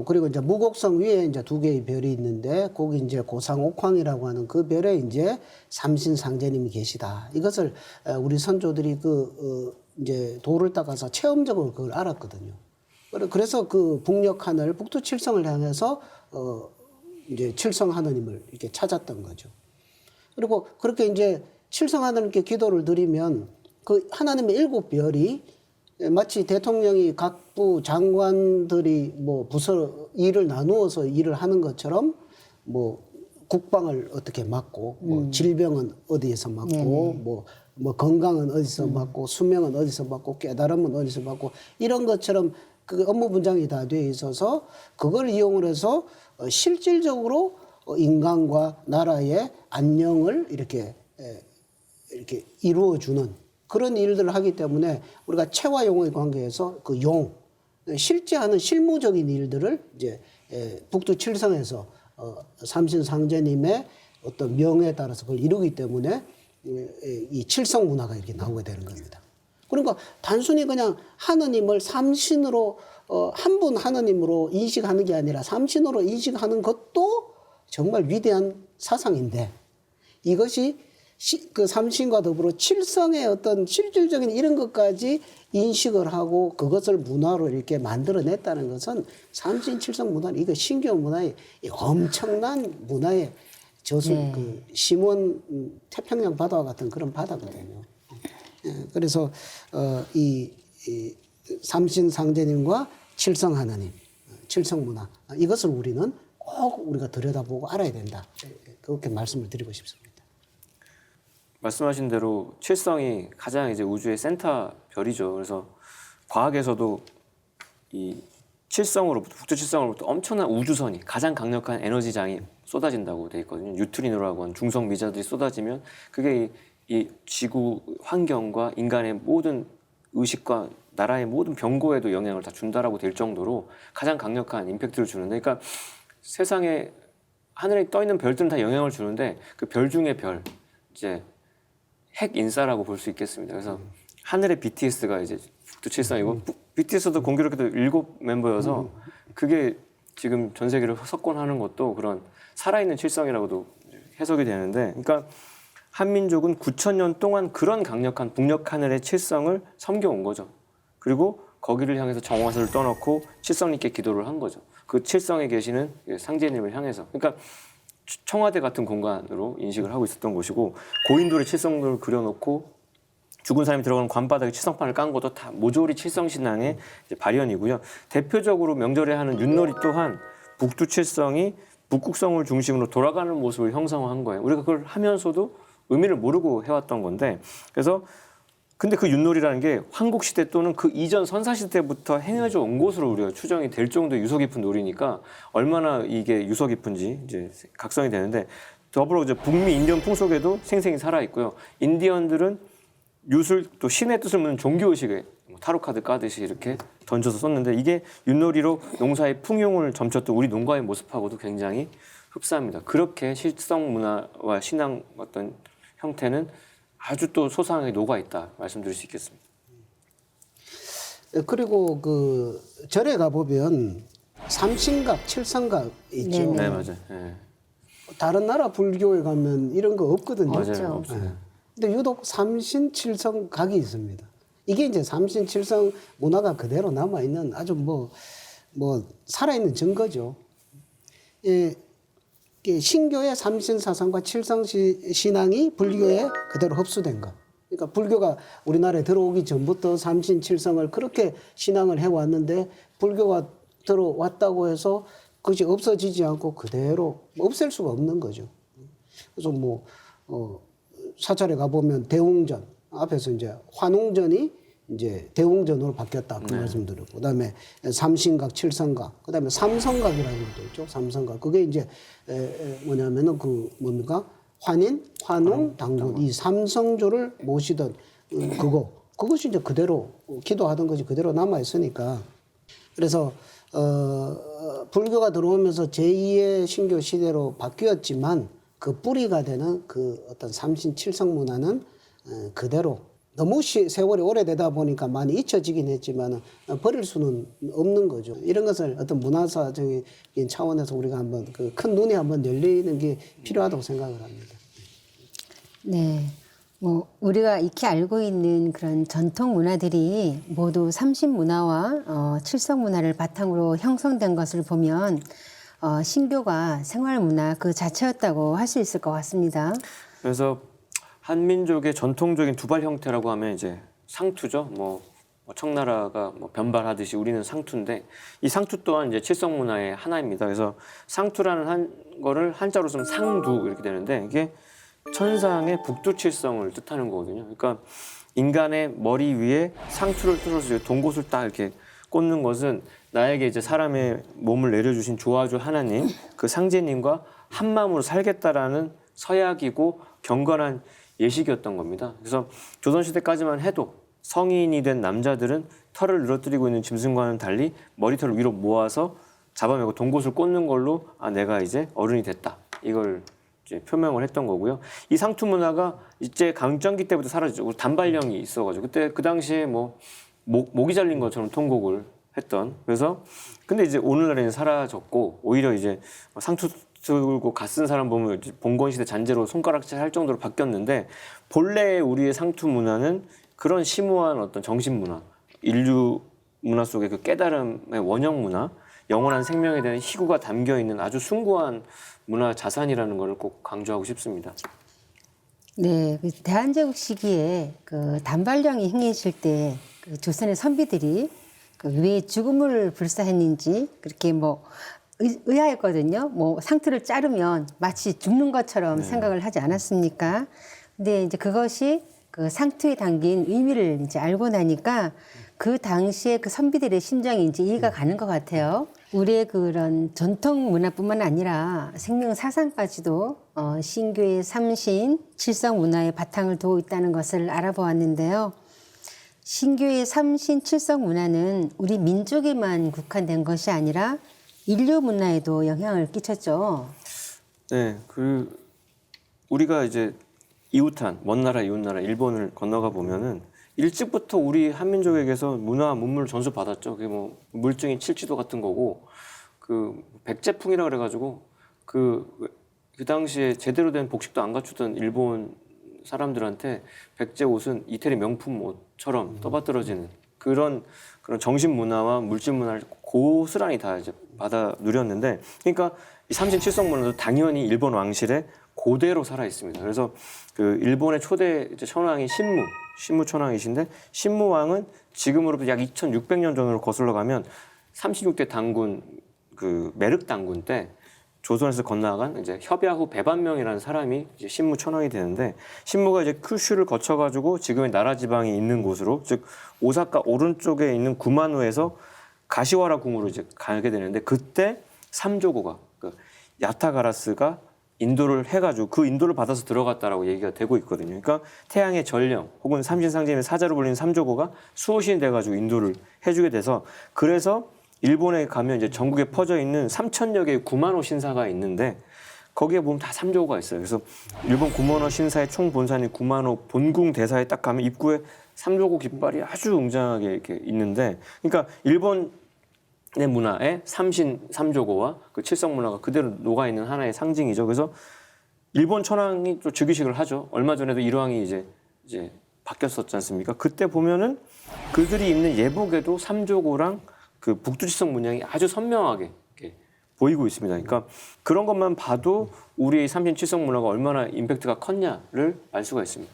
그리고 이제 무곡성 위에 이제 2개의 별이 있는데 거기 이제 고상옥황이라고 하는 그 별에 이제 삼신상제님이 계시다. 이것을 우리 선조들이 이제 도를 닦아서 체험적으로 그걸 알았거든요. 그래서 그 북녘 하늘 북두칠성을 향해서 이제 칠성 하느님을 이렇게 찾았던 거죠. 그리고 그렇게 이제 칠성 하느님께 기도를 드리면 그 하나님의 7별이 마치 대통령이 각 부 장관들이 뭐 부서 일을 나누어서 일을 하는 것처럼 뭐 국방을 어떻게 맡고 뭐 질병은 어디에서 맡고 뭐 건강은 어디서 맡고 수명은 어디서 맡고 깨달음은 어디서 맡고 이런 것처럼 그 업무 분장이 다 되어 있어서 그걸 이용을 해서 실질적으로 인간과 나라의 안녕을 이렇게 이루어주는 그런 일들을 하기 때문에 우리가 체와 용의 관계에서 그 실제 하는 실무적인 일들을 이제 북두칠성에서 삼신상제님의 어떤 명에 따라서 그걸 이루기 때문에 이 칠성 문화가 이렇게 나오게 되는 겁니다. 그러니까 단순히 그냥 하느님을 삼신으로 한 분 하느님으로 인식하는 게 아니라 삼신으로 인식하는 것도 정말 위대한 사상인데 이것이 그 삼신과 더불어 칠성의 어떤 실질적인 이런 것까지 인식을 하고 그것을 문화로 이렇게 만들어냈다는 것은 삼신 칠성 문화, 이거 신교 문화의 엄청난 문화의 저수, 그 심원 태평양 바다와 같은 그런 바다거든요. 그래서 이 삼신 상제님과 칠성 하나님, 칠성 문화 이것을 우리는 꼭 우리가 들여다보고 알아야 된다. 그렇게 말씀을 드리고 싶습니다. 말씀하신 대로 칠성이 가장 이제 우주의 센터 별이죠. 그래서 과학에서도 이 칠성으로부터 북두칠성으로부터 엄청난 우주선이 가장 강력한 에너지장이 쏟아진다고 돼 있거든요. 뉴트리노라고 하는 중성 미자들이 쏟아지면 그게 이 지구 환경과 인간의 모든 의식과 나라의 모든 병고에도 영향을 다 준다라고 될 정도로 가장 강력한 임팩트를 주는데, 그러니까 세상에 하늘에 떠 있는 별들은 다 영향을 주는데 그 별 중에 별, 이제 핵 인싸라고 볼 수 있겠습니다. 그래서 하늘의 BTS가 이제 북두칠성이고 BTS도 공교롭게도 7멤버여서 그게 지금 전 세계를 석권하는 것도 그런 살아있는 칠성이라고도 해석이 되는데, 그러니까 한민족은 9,000년 동안 그런 강력한 북녘 하늘의 칠성을 섬겨온 거죠. 그리고 거기를 향해서 정화수를 떠놓고 칠성님께 기도를 한 거죠. 그 칠성에 계시는 상제님을 향해서. 그러니까 청와대 같은 공간으로 인식을 하고 있었던 곳이고, 고인돌의 칠성을 그려놓고 죽은 사람이 들어가는 관바닥에 칠성판을 깐 것도 다 모조리 칠성신앙의 발현이고요. 대표적으로 명절에 하는 윷놀이 또한 북두칠성이 북극성을 중심으로 돌아가는 모습을 형성한 거예요. 우리가 그걸 하면서도 의미를 모르고 해왔던 건데, 그래서 근데 그 윷놀이라는 게 황국 시대 또는 그 이전 선사 시대부터 행해져 온 것으로 우리가 추정이 될 정도의 유서 깊은 놀이니까 얼마나 이게 유서 깊은지 이제 각성이 되는데 더불어 이제 북미 인디언 풍속에도 생생히 살아 있고요. 인디언들은 윷을 또 신의 뜻을 묻는 종교 의식에 타로 카드 까듯이 이렇게 던져서 썼는데 이게 윷놀이로 농사의 풍요를 점쳤던 우리 농가의 모습하고도 굉장히 흡사합니다. 그렇게 실성 문화와 신앙 어떤 형태는 아주 또 소상하게 녹아 있다 말씀드릴 수 있겠습니다. 그리고 그 절에 가 보면 삼신각, 칠성각 있죠. 네, 맞아요. 네. 다른 나라 불교에 가면 이런 거 없거든요. 맞아요. 없어요. 네. 근데 유독 삼신 칠성각이 있습니다. 이게 이제 삼신 칠성 문화가 그대로 남아 있는 아주 뭐 살아있는 증거죠. 예, 신교의 삼신 사상과 칠성 신앙이 불교에 그대로 흡수된 것. 그러니까 불교가 우리나라에 들어오기 전부터 삼신 칠성을 그렇게 신앙을 해왔는데 불교가 들어왔다고 해서 그것이 없어지지 않고 그대로 없앨 수가 없는 거죠. 그래서 사찰에 가보면 대웅전 앞에서 이제 환웅전이 이제 대웅전으로 바뀌었다 그 말씀드렸고 그다음에 삼신각, 칠성각, 그다음에 삼성각이라는 것도 있죠. 삼성각 그게 이제 뭐냐면은 그 뭡니까 환인, 환웅, 당군 이 삼성조를 모시던 그것이 이제 그대로 기도하던 것이 그대로 남아 있으니까 그래서 불교가 들어오면서 제2의 신교 시대로 바뀌었지만 그 뿌리가 되는 그 어떤 삼신 칠성 문화는 그대로 너무 세월이 오래되다 보니까 많이 잊혀지긴 했지만 버릴 수는 없는 거죠. 이런 것을 어떤 문화사적인 차원에서 우리가 한번 그 큰 눈이 한번 열리는 게 필요하다고 생각을 합니다. 네. 우리가 익히 알고 있는 그런 전통 문화들이 모두 삼신 문화와 칠성 문화를 바탕으로 형성된 것을 보면 신교가 생활 문화 그 자체였다고 할 수 있을 것 같습니다. 그래서 한민족의 전통적인 두발 형태라고 하면 이제 상투죠. 청나라가 변발하듯이 우리는 상투인데 이 상투 또한 이제 칠성 문화의 하나입니다. 그래서 상투라는 거를 한자로 쓰면 상두 이렇게 되는데 이게 천상의 북두칠성을 뜻하는 거거든요. 그러니까 인간의 머리 위에 상투를 틀어서 동곳을 딱 이렇게 꽂는 것은 나에게 이제 사람의 몸을 내려주신 조아주 하나님, 그 상제님과 한 마음으로 살겠다라는 서약이고 경건한 예식이었던 겁니다. 그래서 조선시대까지만 해도 성인이 된 남자들은 털을 늘어뜨리고 있는 짐승과는 달리 머리털을 위로 모아서 잡아매고 동곳을 꽂는 걸로 내가 이제 어른이 됐다. 이걸 이제 표명을 했던 거고요. 이 상투 문화가 이제 강점기 때부터 사라지죠. 단발령이 있어가지고 그때 그 당시에 목이 잘린 것처럼 통곡을 했던. 그래서 근데 이제 오늘날에는 사라졌고 오히려 이제 상투 들고 갓 쓴 사람 보면 봉건 시대 잔재로 손가락질 할 정도로 바뀌었는데 본래 우리의 상투 문화는 그런 심오한 어떤 정신 문화, 인류 문화 속의 그 깨달음의 원형 문화, 영원한 생명에 대한 희구가 담겨 있는 아주 숭고한 문화 자산이라는 걸 꼭 강조하고 싶습니다. 네, 그 대한제국 시기에 그 단발령이 행해질 때 그 조선의 선비들이 그 왜 죽음을 불사했는지 그렇게 의아했거든요. 상투를 자르면 마치 죽는 것처럼 생각을 하지 않았습니까? 근데 이제 그것이 그 상투에 담긴 의미를 이제 알고 나니까 그 당시에 그 선비들의 심정이 이제 이해가 가는 것 같아요. 우리의 그런 전통 문화뿐만 아니라 생명 사상까지도 신교의 삼신, 칠성 문화의 바탕을 두고 있다는 것을 알아보았는데요. 신교의 삼신, 칠성 문화는 우리 민족에만 국한된 것이 아니라 인류 문화에도 영향을 끼쳤죠. 네, 우리가 이제 먼 나라 이웃나라 일본을 건너가 보면은 일찍부터 우리 한민족에게서 문화 문물을 전수 받았죠. 그게 물증인 칠지도 같은 거고 그 백제풍이라 그래가지고 그 당시에 제대로 된 복식도 안 갖추던 일본 사람들한테 백제 옷은 이태리 명품 옷처럼 떠받들어지는 그런 정신 문화와 물질 문화를 고스란히 다 이제 받아 누렸는데, 그러니까 이 삼신칠성 문화도 당연히 일본 왕실에 그대로 살아 있습니다. 그래서 그 일본의 초대 이제 천황이 신무 천황이신데, 신무 왕은 지금으로부터 약 2,600년 전으로 거슬러 가면 36대 단군 그 메륵 단군 때 조선에서 건너간 이제 협야후 배반명이라는 사람이 이제 신무 천황이 되는데 신무가 이제 큐슈를 거쳐가지고 지금의 나라 지방이 있는 곳으로 즉 오사카 오른쪽에 있는 구마노에서 가시와라 궁으로 이제 가게 되는데 그때 삼조고가 그 야타가라스가 인도를 해가지고 그 인도를 받아서 들어갔다라고 얘기가 되고 있거든요. 그러니까 태양의 전령 혹은 삼신상제의 사자로 불리는 삼조고가 수호신이 돼가지고 인도를 해주게 돼서 그래서 일본에 가면 이제 전국에 퍼져 있는 3,000여 개의 구마노 신사가 있는데 거기에 보면 다 삼조고가 있어요. 그래서 일본 구마노 신사의 총 본산인 구마노 본궁 대사에 딱 가면 입구에 삼조고 깃발이 아주 웅장하게 이렇게 있는데 그러니까 일본 의 문화에 삼신 삼조고와 그 칠성 문화가 그대로 녹아 있는 하나의 상징이죠. 그래서 일본 천황이 또 즉위식을 하죠. 얼마 전에도 일왕이 이제 바뀌었었지 않습니까? 그때 보면은 그들이 입는 예복에도 삼조고랑 그 북두칠성 문양이 아주 선명하게 이렇게 보이고 있습니다. 그러니까 그런 것만 봐도 우리의 삼신 칠성 문화가 얼마나 임팩트가 컸냐를 알 수가 있습니다.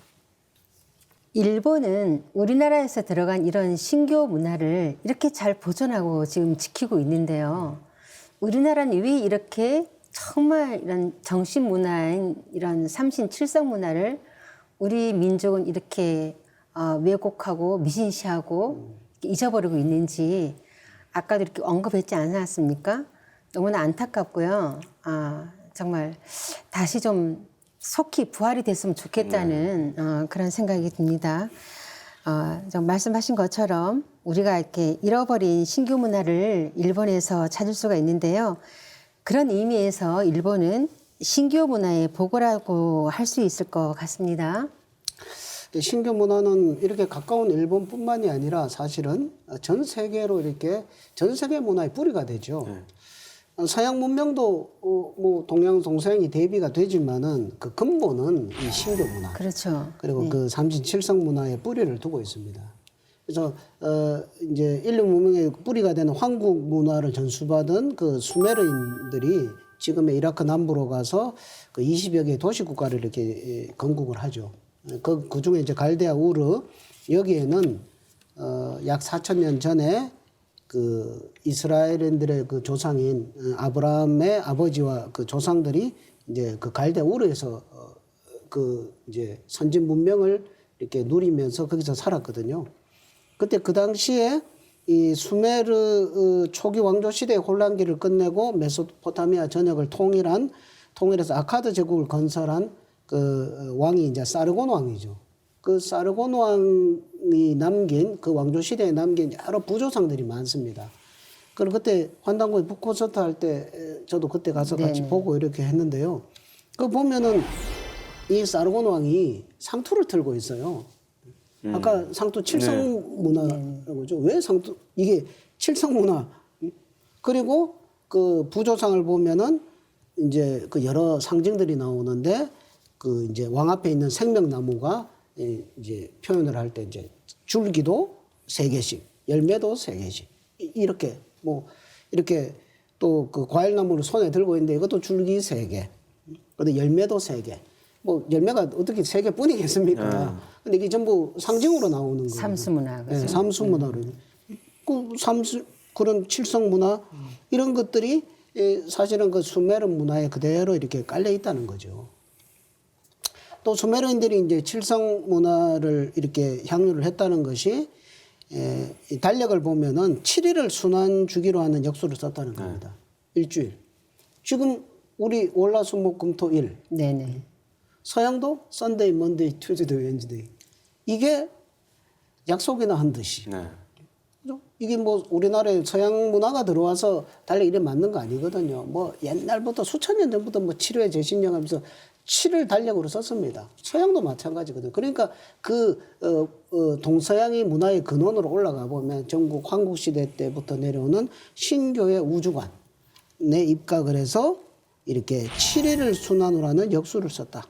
일본은 우리나라에서 들어간 이런 신교 문화를 이렇게 잘 보존하고 지금 지키고 있는데요. 우리나라는 왜 이렇게 정말 이런 정신 문화인 이런 삼신 칠성 문화를 우리 민족은 이렇게 왜곡하고 미신시하고 잊어버리고 있는지 아까도 이렇게 언급했지 않았습니까? 너무나 안타깝고요. 정말 다시 좀 속히 부활이 됐으면 좋겠다는 그런 생각이 듭니다. 좀 말씀하신 것처럼 우리가 이렇게 잃어버린 신규 문화를 일본에서 찾을 수가 있는데요. 그런 의미에서 일본은 신규 문화의 보고라고 할 수 있을 것 같습니다. 신규 문화는 이렇게 가까운 일본뿐만이 아니라 사실은 전 세계로 이렇게 전 세계 문화의 뿌리가 되죠. 서양 문명도 뭐 동양 동서양이 대비가 되지만은 그 근본은 이 신교 문화. 그렇죠. 그리고 네. 그 삼신칠성 문화의 뿌리를 두고 있습니다. 그래서 이제 인류 문명의 뿌리가 되는 황국 문화를 전수받은 그 수메르인들이 지금의 이라크 남부로 가서 그 20여 개의 도시 국가를 이렇게 건국을 하죠. 그 중에 이제 갈대아 우르 여기에는 약 4,000년 전에 그 이스라엘인들의 그 조상인 아브라함의 아버지와 그 조상들이 이제 그 갈대아 우르에서 그 이제 선진 문명을 이렇게 누리면서 거기서 살았거든요. 그때 그 당시에 이 수메르 초기 왕조 시대의 혼란기를 끝내고 메소포타미아 전역을 통일해서 아카드 제국을 건설한 그 왕이 이제 사르곤 왕이죠. 그 사르곤 왕이 남긴 그 왕조 시대에 남긴 여러 부조상들이 많습니다. 그리고 그때 환단고에 북콘서트 할 때 저도 그때 가서 같이 보고 이렇게 했는데요. 그 보면은 이 사르곤 왕이 상투를 틀고 있어요. 아까 상투 칠성 문화라고 하죠. 왜 상투 이게 칠성 문화? 그리고 그 부조상을 보면은 이제 그 여러 상징들이 나오는데 그 이제 왕 앞에 있는 생명나무가 이제 표현을 할 때 이제 줄기도 3개씩, 열매도 3개씩 이렇게 뭐 이렇게 또 그 과일나무를 손에 들고 있는데 이것도 줄기 3개, 근데 열매도 3개. 뭐 열매가 어떻게 3개뿐이겠습니까? 근데 이게 전부 상징으로 나오는 거예요. 삼수문화. 네, 삼수문화로. 그 그런 칠성 문화 이런 것들이 사실은 그 수메르 문화에 그대로 이렇게 깔려 있다는 거죠. 또 수메르인들이 이제 칠성 문화를 이렇게 향유를 했다는 것이 이 달력을 보면은 7일을 순환 주기로 하는 역수를 썼다는 겁니다. 일주일. 지금 우리 월화수목금토일. 네네. 서양도 썬데이, 먼데이, 튜즈데이, 웬즈데이. 이게 약속이나 한 듯이. 네. 그죠? 이게 뭐 우리나라에 서양 문화가 들어와서 달력 이래 맞는 거 아니거든요. 뭐 옛날부터 수천 년 전부터 뭐 7회 제신령 하면서 7을 달력으로 썼습니다. 서양도 마찬가지거든요. 그러니까 그 동서양의 문화의 근원으로 올라가 보면 전국 황국 시대 때부터 내려오는 신교의 우주관에 입각을 해서 이렇게 7일을 순환으로 하는 역수를 썼다.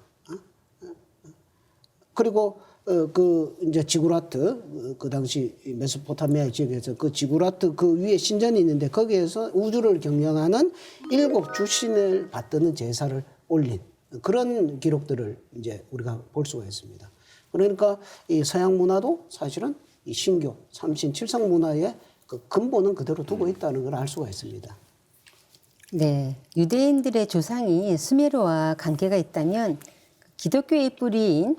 그리고 그 이제 지구라트 그 당시 메소포타미아 지역에서 그 지구라트 그 위에 신전이 있는데 거기에서 우주를 경영하는 7 주신을 받드는 제사를 올린 그런 기록들을 이제 우리가 볼 수가 있습니다. 그러니까 이 서양 문화도 사실은 이 신교, 삼신, 칠성 문화의 그 근본은 그대로 두고 있다는 걸 알 수가 있습니다. 네, 유대인들의 조상이 수메르와 관계가 있다면 기독교의 뿌리인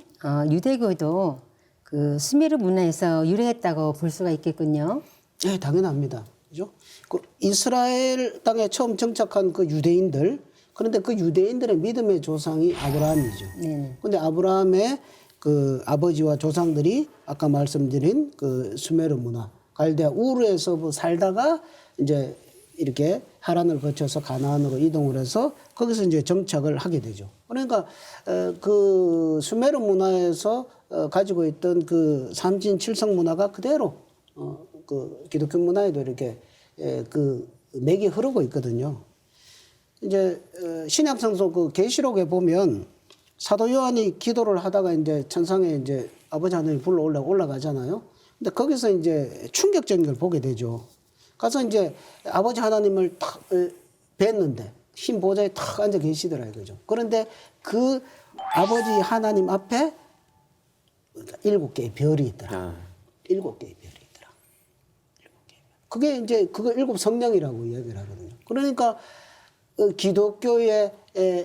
유대교도 그 수메르 문화에서 유래했다고 볼 수가 있겠군요. 네, 당연합니다. 그죠? 그 이스라엘 땅에 처음 정착한 그 유대인들, 그런데 그 유대인들의 믿음의 조상이 아브라함이죠. 네. 근데 아브라함의 그 아버지와 조상들이 아까 말씀드린 그 수메르 문화, 갈대아 우르에서 뭐 살다가 이제 이렇게 하란을 거쳐서 가나안으로 이동을 해서 거기서 이제 정착을 하게 되죠. 그러니까 그 수메르 문화에서 가지고 있던 그 삼신 칠성 문화가 그대로 그 기독교 문화에도 이렇게 그 맥이 흐르고 있거든요. 이제 신약 성서 그 계시록에 보면 사도 요한이 기도를 하다가 이제 천상에 이제 아버지 하나님 불러 올라가잖아요. 근데 거기서 이제 충격적인 걸 보게 되죠. 가서 이제 아버지 하나님을 탁 뵀는데 흰 보좌에 탁 앉아 계시더라 이거죠. 그런데 그 아버지 하나님 앞에 7개의 별이 있더라. 7개의 별이 있더라. 7개의 별. 그게 이제 그거 7 성령이라고 이야기를 하거든요. 그러니까 기독교의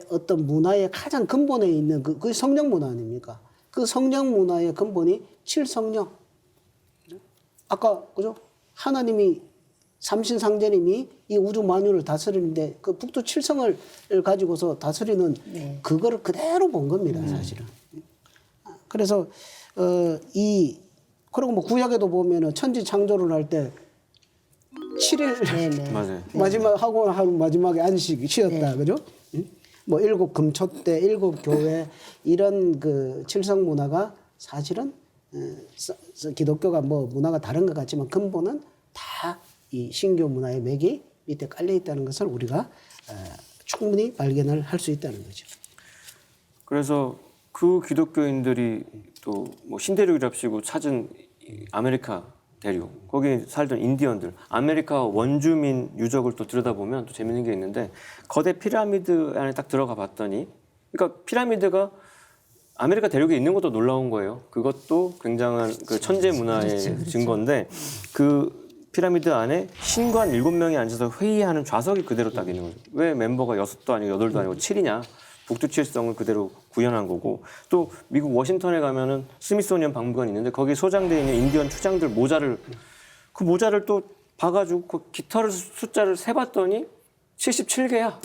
어떤 문화의 가장 근본에 있는 그 성령 문화 아닙니까? 그 성령 문화의 근본이 7성령. 아까 그죠? 하나님이 삼신상제님이 이 우주 만유를 다스리는데 그 북두 7성을 가지고서 다스리는 그거를 그대로 본 겁니다, 사실은. 그래서 그리고 뭐 구약에도 보면은 천지 창조를 할 때 7일 맞아요. 마지막 하고 하루 마지막에 안식 쉬었다, 그죠? 뭐 7 금초대, 7 교회 이런 그 칠성 문화가 사실은 기독교가 뭐 문화가 다른 것 같지만 근본은 다 이 신교 문화의 맥이 밑에 깔려 있다는 것을 우리가 충분히 발견을 할 수 있다는 거죠. 그래서 그 기독교인들이 또 뭐 신대륙이랍시고 찾은 이 아메리카 대륙, 거기 살던 인디언들, 아메리카 원주민 유적을 또 들여다보면 또 재밌는 게 있는데 거대 피라미드 안에 딱 들어가 봤더니, 그러니까 피라미드가 아메리카 대륙에 있는 것도 놀라운 거예요. 그것도 굉장한 그 천재 문화의 증거인데 그 피라미드 안에 신관 7명이 앉아서 회의하는 좌석이 그대로 딱 있는 거죠. 왜 멤버가 6도 아니고 8도 아니고 7이냐? 북두칠성을 그대로 구현한 거고, 또 미국 워싱턴에 가면은 스미소니언 박물관이 있는데 거기 소장되어 있는 인디언 추장들 모자를, 그 모자를 또 봐가지고 그 깃털 숫자를 세봤더니 77개야.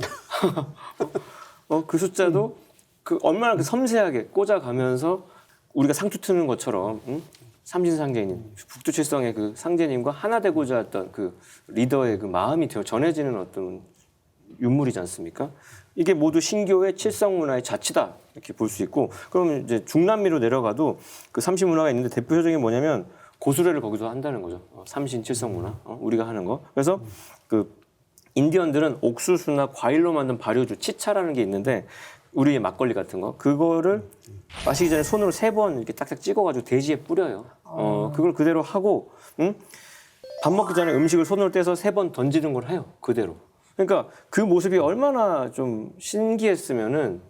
그 숫자도 그 얼마나 그 섬세하게 꽂아가면서 우리가 상투 트는 것처럼, 응? 삼신상제님, 북두칠성의 그 상제님과 하나 되고자 했던 그 리더의 그 마음이 전해지는 어떤 윤물이지 않습니까? 이게 모두 신교의 칠성 문화의 자치다 이렇게 볼 수 있고, 그러면 이제 중남미로 내려가도 그 삼신 문화가 있는데 대표적인 게 뭐냐면 고수례를 거기서 한다는 거죠. 삼신 칠성 문화, 우리가 하는 거. 그래서 그 인디언들은 옥수수나 과일로 만든 발효주 치차라는 게 있는데 우리의 막걸리 같은 거, 그거를 마시기 전에 손으로 3번 이렇게 딱딱 찍어가지고 돼지에 뿌려요. 그걸 그대로 하고, 응? 밥 먹기 전에 음식을 손으로 떼서 3번 던지는 걸 해요. 그대로. 그러니까 그 모습이 얼마나 좀 신기했으면은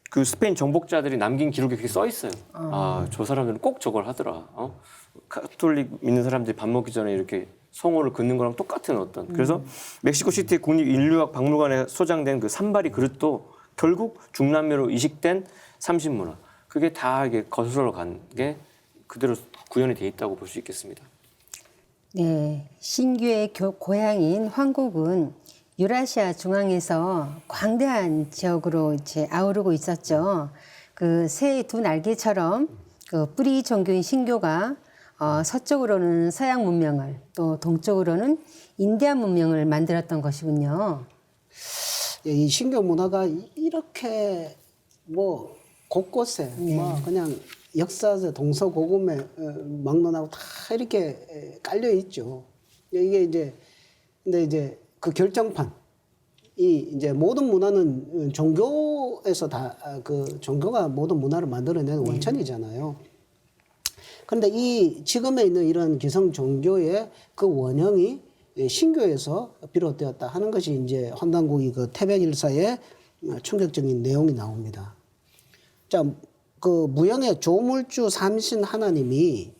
그 스페인 정복자들이 남긴 기록에 그게 써 있어요. 저 사람들은 꼭 저걸 하더라. 카톨릭 믿는 사람들이 밥 먹기 전에 이렇게 성호를 긋는 거랑 똑같은 어떤. 그래서 멕시코시티 국립인류학 박물관에 소장된 그 산발이 그릇도 결국 중남미로 이식된 삼신문화, 그게 다 이게 거슬러 간 게 그대로 구현이 돼 있다고 볼 수 있겠습니다. 네, 신교의 고향인 황국은 유라시아 중앙에서 광대한 지역으로 이제 아우르고 있었죠. 그 새 2 날개처럼 그 뿌리 종교인 신교가 서쪽으로는 서양 문명을, 또 동쪽으로는 인디안 문명을 만들었던 것이군요. 이 신교 문화가 이렇게 뭐 곳곳에 뭐 그냥 역사적 동서고금에 막론하고 다 이렇게 깔려 있죠. 이게 이제 근데 이제 그 결정판, 이 이제 모든 문화는 종교에서 다 그 종교가 모든 문화를 만들어내는 원천이잖아요. 그런데 이 지금에 있는 이런 기성 종교의 그 원형이 신교에서 비롯되었다 하는 것이 이제 환단국이 그 태백일사의 충격적인 내용이 나옵니다. 자, 그 무형의 조물주 삼신 하나님이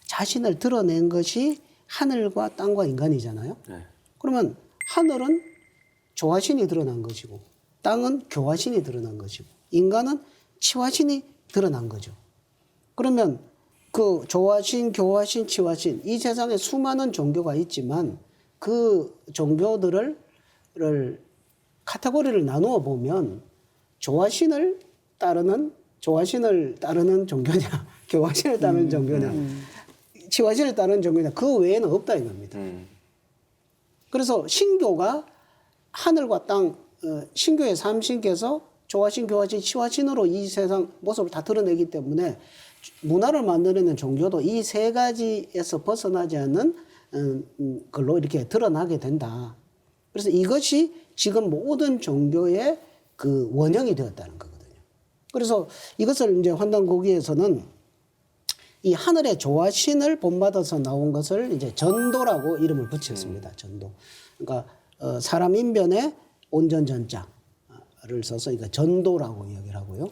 자신을 드러낸 것이 하늘과 땅과 인간이잖아요. 네. 그러면 하늘은 조화신이 드러난 것이고 땅은 교화신이 드러난 것이고 인간은 치화신이 드러난 거죠. 그러면 그 조화신, 교화신, 치화신 이 세상에 수많은 종교가 있지만 그 종교들을 카테고리를 나누어 보면 조화신을 따르는 종교냐, 교화신을 따르는 종교냐, 치화신을 따르는 종교냐 그 외에는 없다 이겁니다. 그래서 신교가 하늘과 땅, 신교의 삼신께서 조화신, 교화신, 치화신으로 이 세상 모습을 다 드러내기 때문에 문화를 만들어내는 종교도 이 세 가지에서 벗어나지 않는 걸로 이렇게 드러나게 된다. 그래서 이것이 지금 모든 종교의 그 원형이 되었다는 거거든요. 그래서 이것을 이제 환단고기에서는 이 하늘의 조화신을 본받아서 나온 것을 이제 전도라고 이름을 붙였습니다. 전도. 그러니까 사람 인변에 온전전자를 써서 그러니까 전도라고 이야기를 하고요.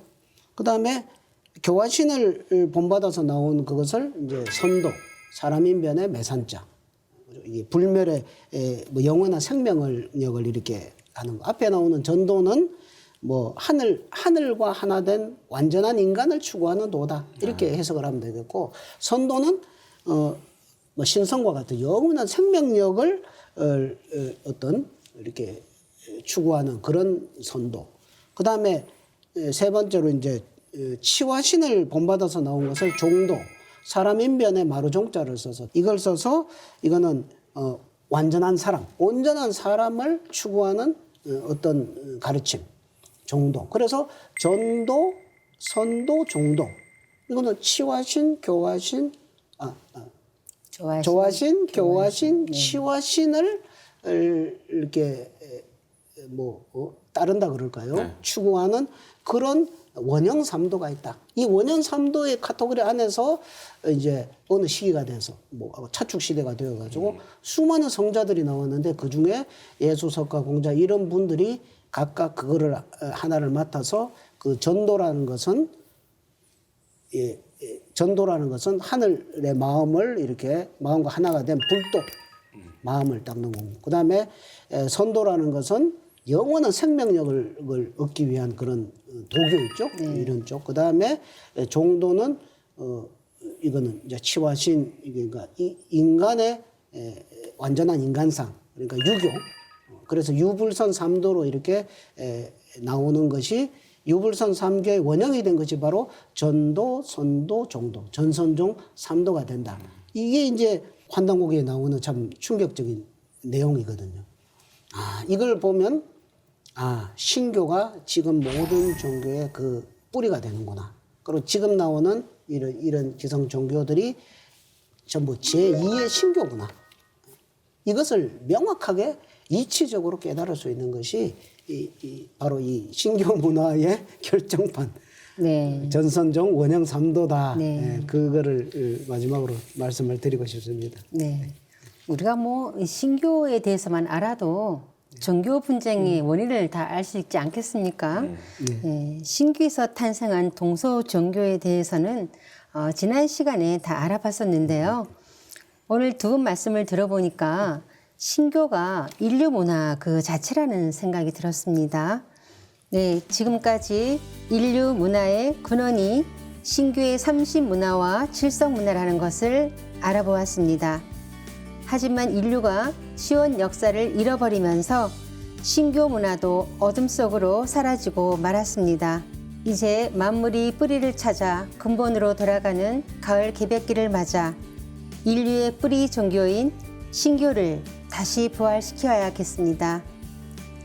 그 다음에 교화신을 본받아서 나온 그것을 이제 선도, 사람 인변에 매산자, 이게 불멸의 뭐 영원한 생명력을 이렇게 하는 거. 앞에 나오는 전도는 뭐 하늘과 하나 된 완전한 인간을 추구하는 도다 이렇게 해석을 하면 되겠고, 선도는 뭐 신성과 같은 영원한 생명력을 어떤 이렇게 추구하는 그런 선도. 그 다음에 세 번째로 이제 치화신을 본받아서 나온 것을 종도, 사람 인변에 마루종자를 써서 이걸 써서 이거는 완전한 사람, 온전한 사람을 추구하는 어떤 가르침, 종도. 그래서 전도, 선도, 종도. 이거는 치화신, 교화신, 조화신, 교화신, 치화신을 이렇게 뭐 따른다 그럴까요? 네. 추구하는 그런 원형 삼도가 있다. 이 원형 삼도의 카테고리 안에서 이제 어느 시기가 돼서 뭐 차축 시대가 되어가지고 수많은 성자들이 나왔는데 그 중에 예수석가 공자 이런 분들이 각각 그거를 하나를 맡아서 그 전도라는 것은 전도라는 것은 하늘의 마음을 이렇게 마음과 하나가 된 불도 마음을 닦는 공부. 그 다음에 선도라는 것은 영원한 생명력을 얻기 위한 그런 도교 있죠. 이런 쪽. 그 다음에 종도는 이거는 이제 치화신, 그러니까 인간의 완전한 인간상, 그러니까 유교. 그래서 유불선 삼도로 이렇게 나오는 것이 유불선 삼교의 원형이 된 것이 바로 전도, 선도, 종도, 전선종 삼도가 된다. 이게 이제 환단고기에 나오는 참 충격적인 내용이거든요. 이걸 보면 신교가 지금 모든 종교의 그 뿌리가 되는구나. 그리고 지금 나오는 이런 기성 종교들이 전부 제2의 신교구나. 이것을 명확하게 이치적으로 깨달을 수 있는 것이 바로 이 신교 문화의 결정판. 네. 전선종 원형 삼도다. 네. 그거를 마지막으로 말씀을 드리고 싶습니다. 네. 우리가 뭐 신교에 대해서만 알아도 종교 분쟁의 원인을 다 알 수 있지 않겠습니까? 네. 신교에서 탄생한 동서 종교에 대해서는 지난 시간에 다 알아봤었는데요. 오늘 두 분 말씀을 들어보니까 신교가 인류 문화 그 자체라는 생각이 들었습니다. 네, 지금까지 인류 문화의 근원이 신교의 삼신 문화와 칠성 문화라는 것을 알아보았습니다. 하지만 인류가 시온 역사를 잃어버리면서 신교 문화도 어둠 속으로 사라지고 말았습니다. 이제 만물이 뿌리를 찾아 근본으로 돌아가는 가을 개백기를 맞아 인류의 뿌리 종교인 신교를 다시 부활시켜야겠습니다.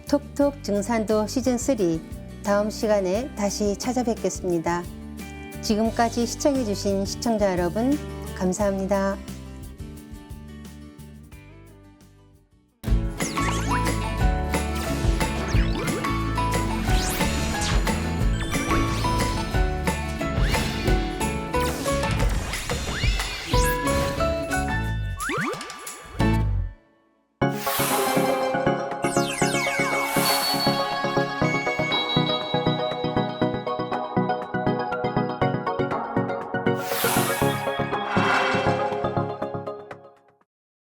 톡톡 증산도 시즌3 다음 시간에 다시 찾아뵙겠습니다. 지금까지 시청해주신 시청자 여러분 감사합니다.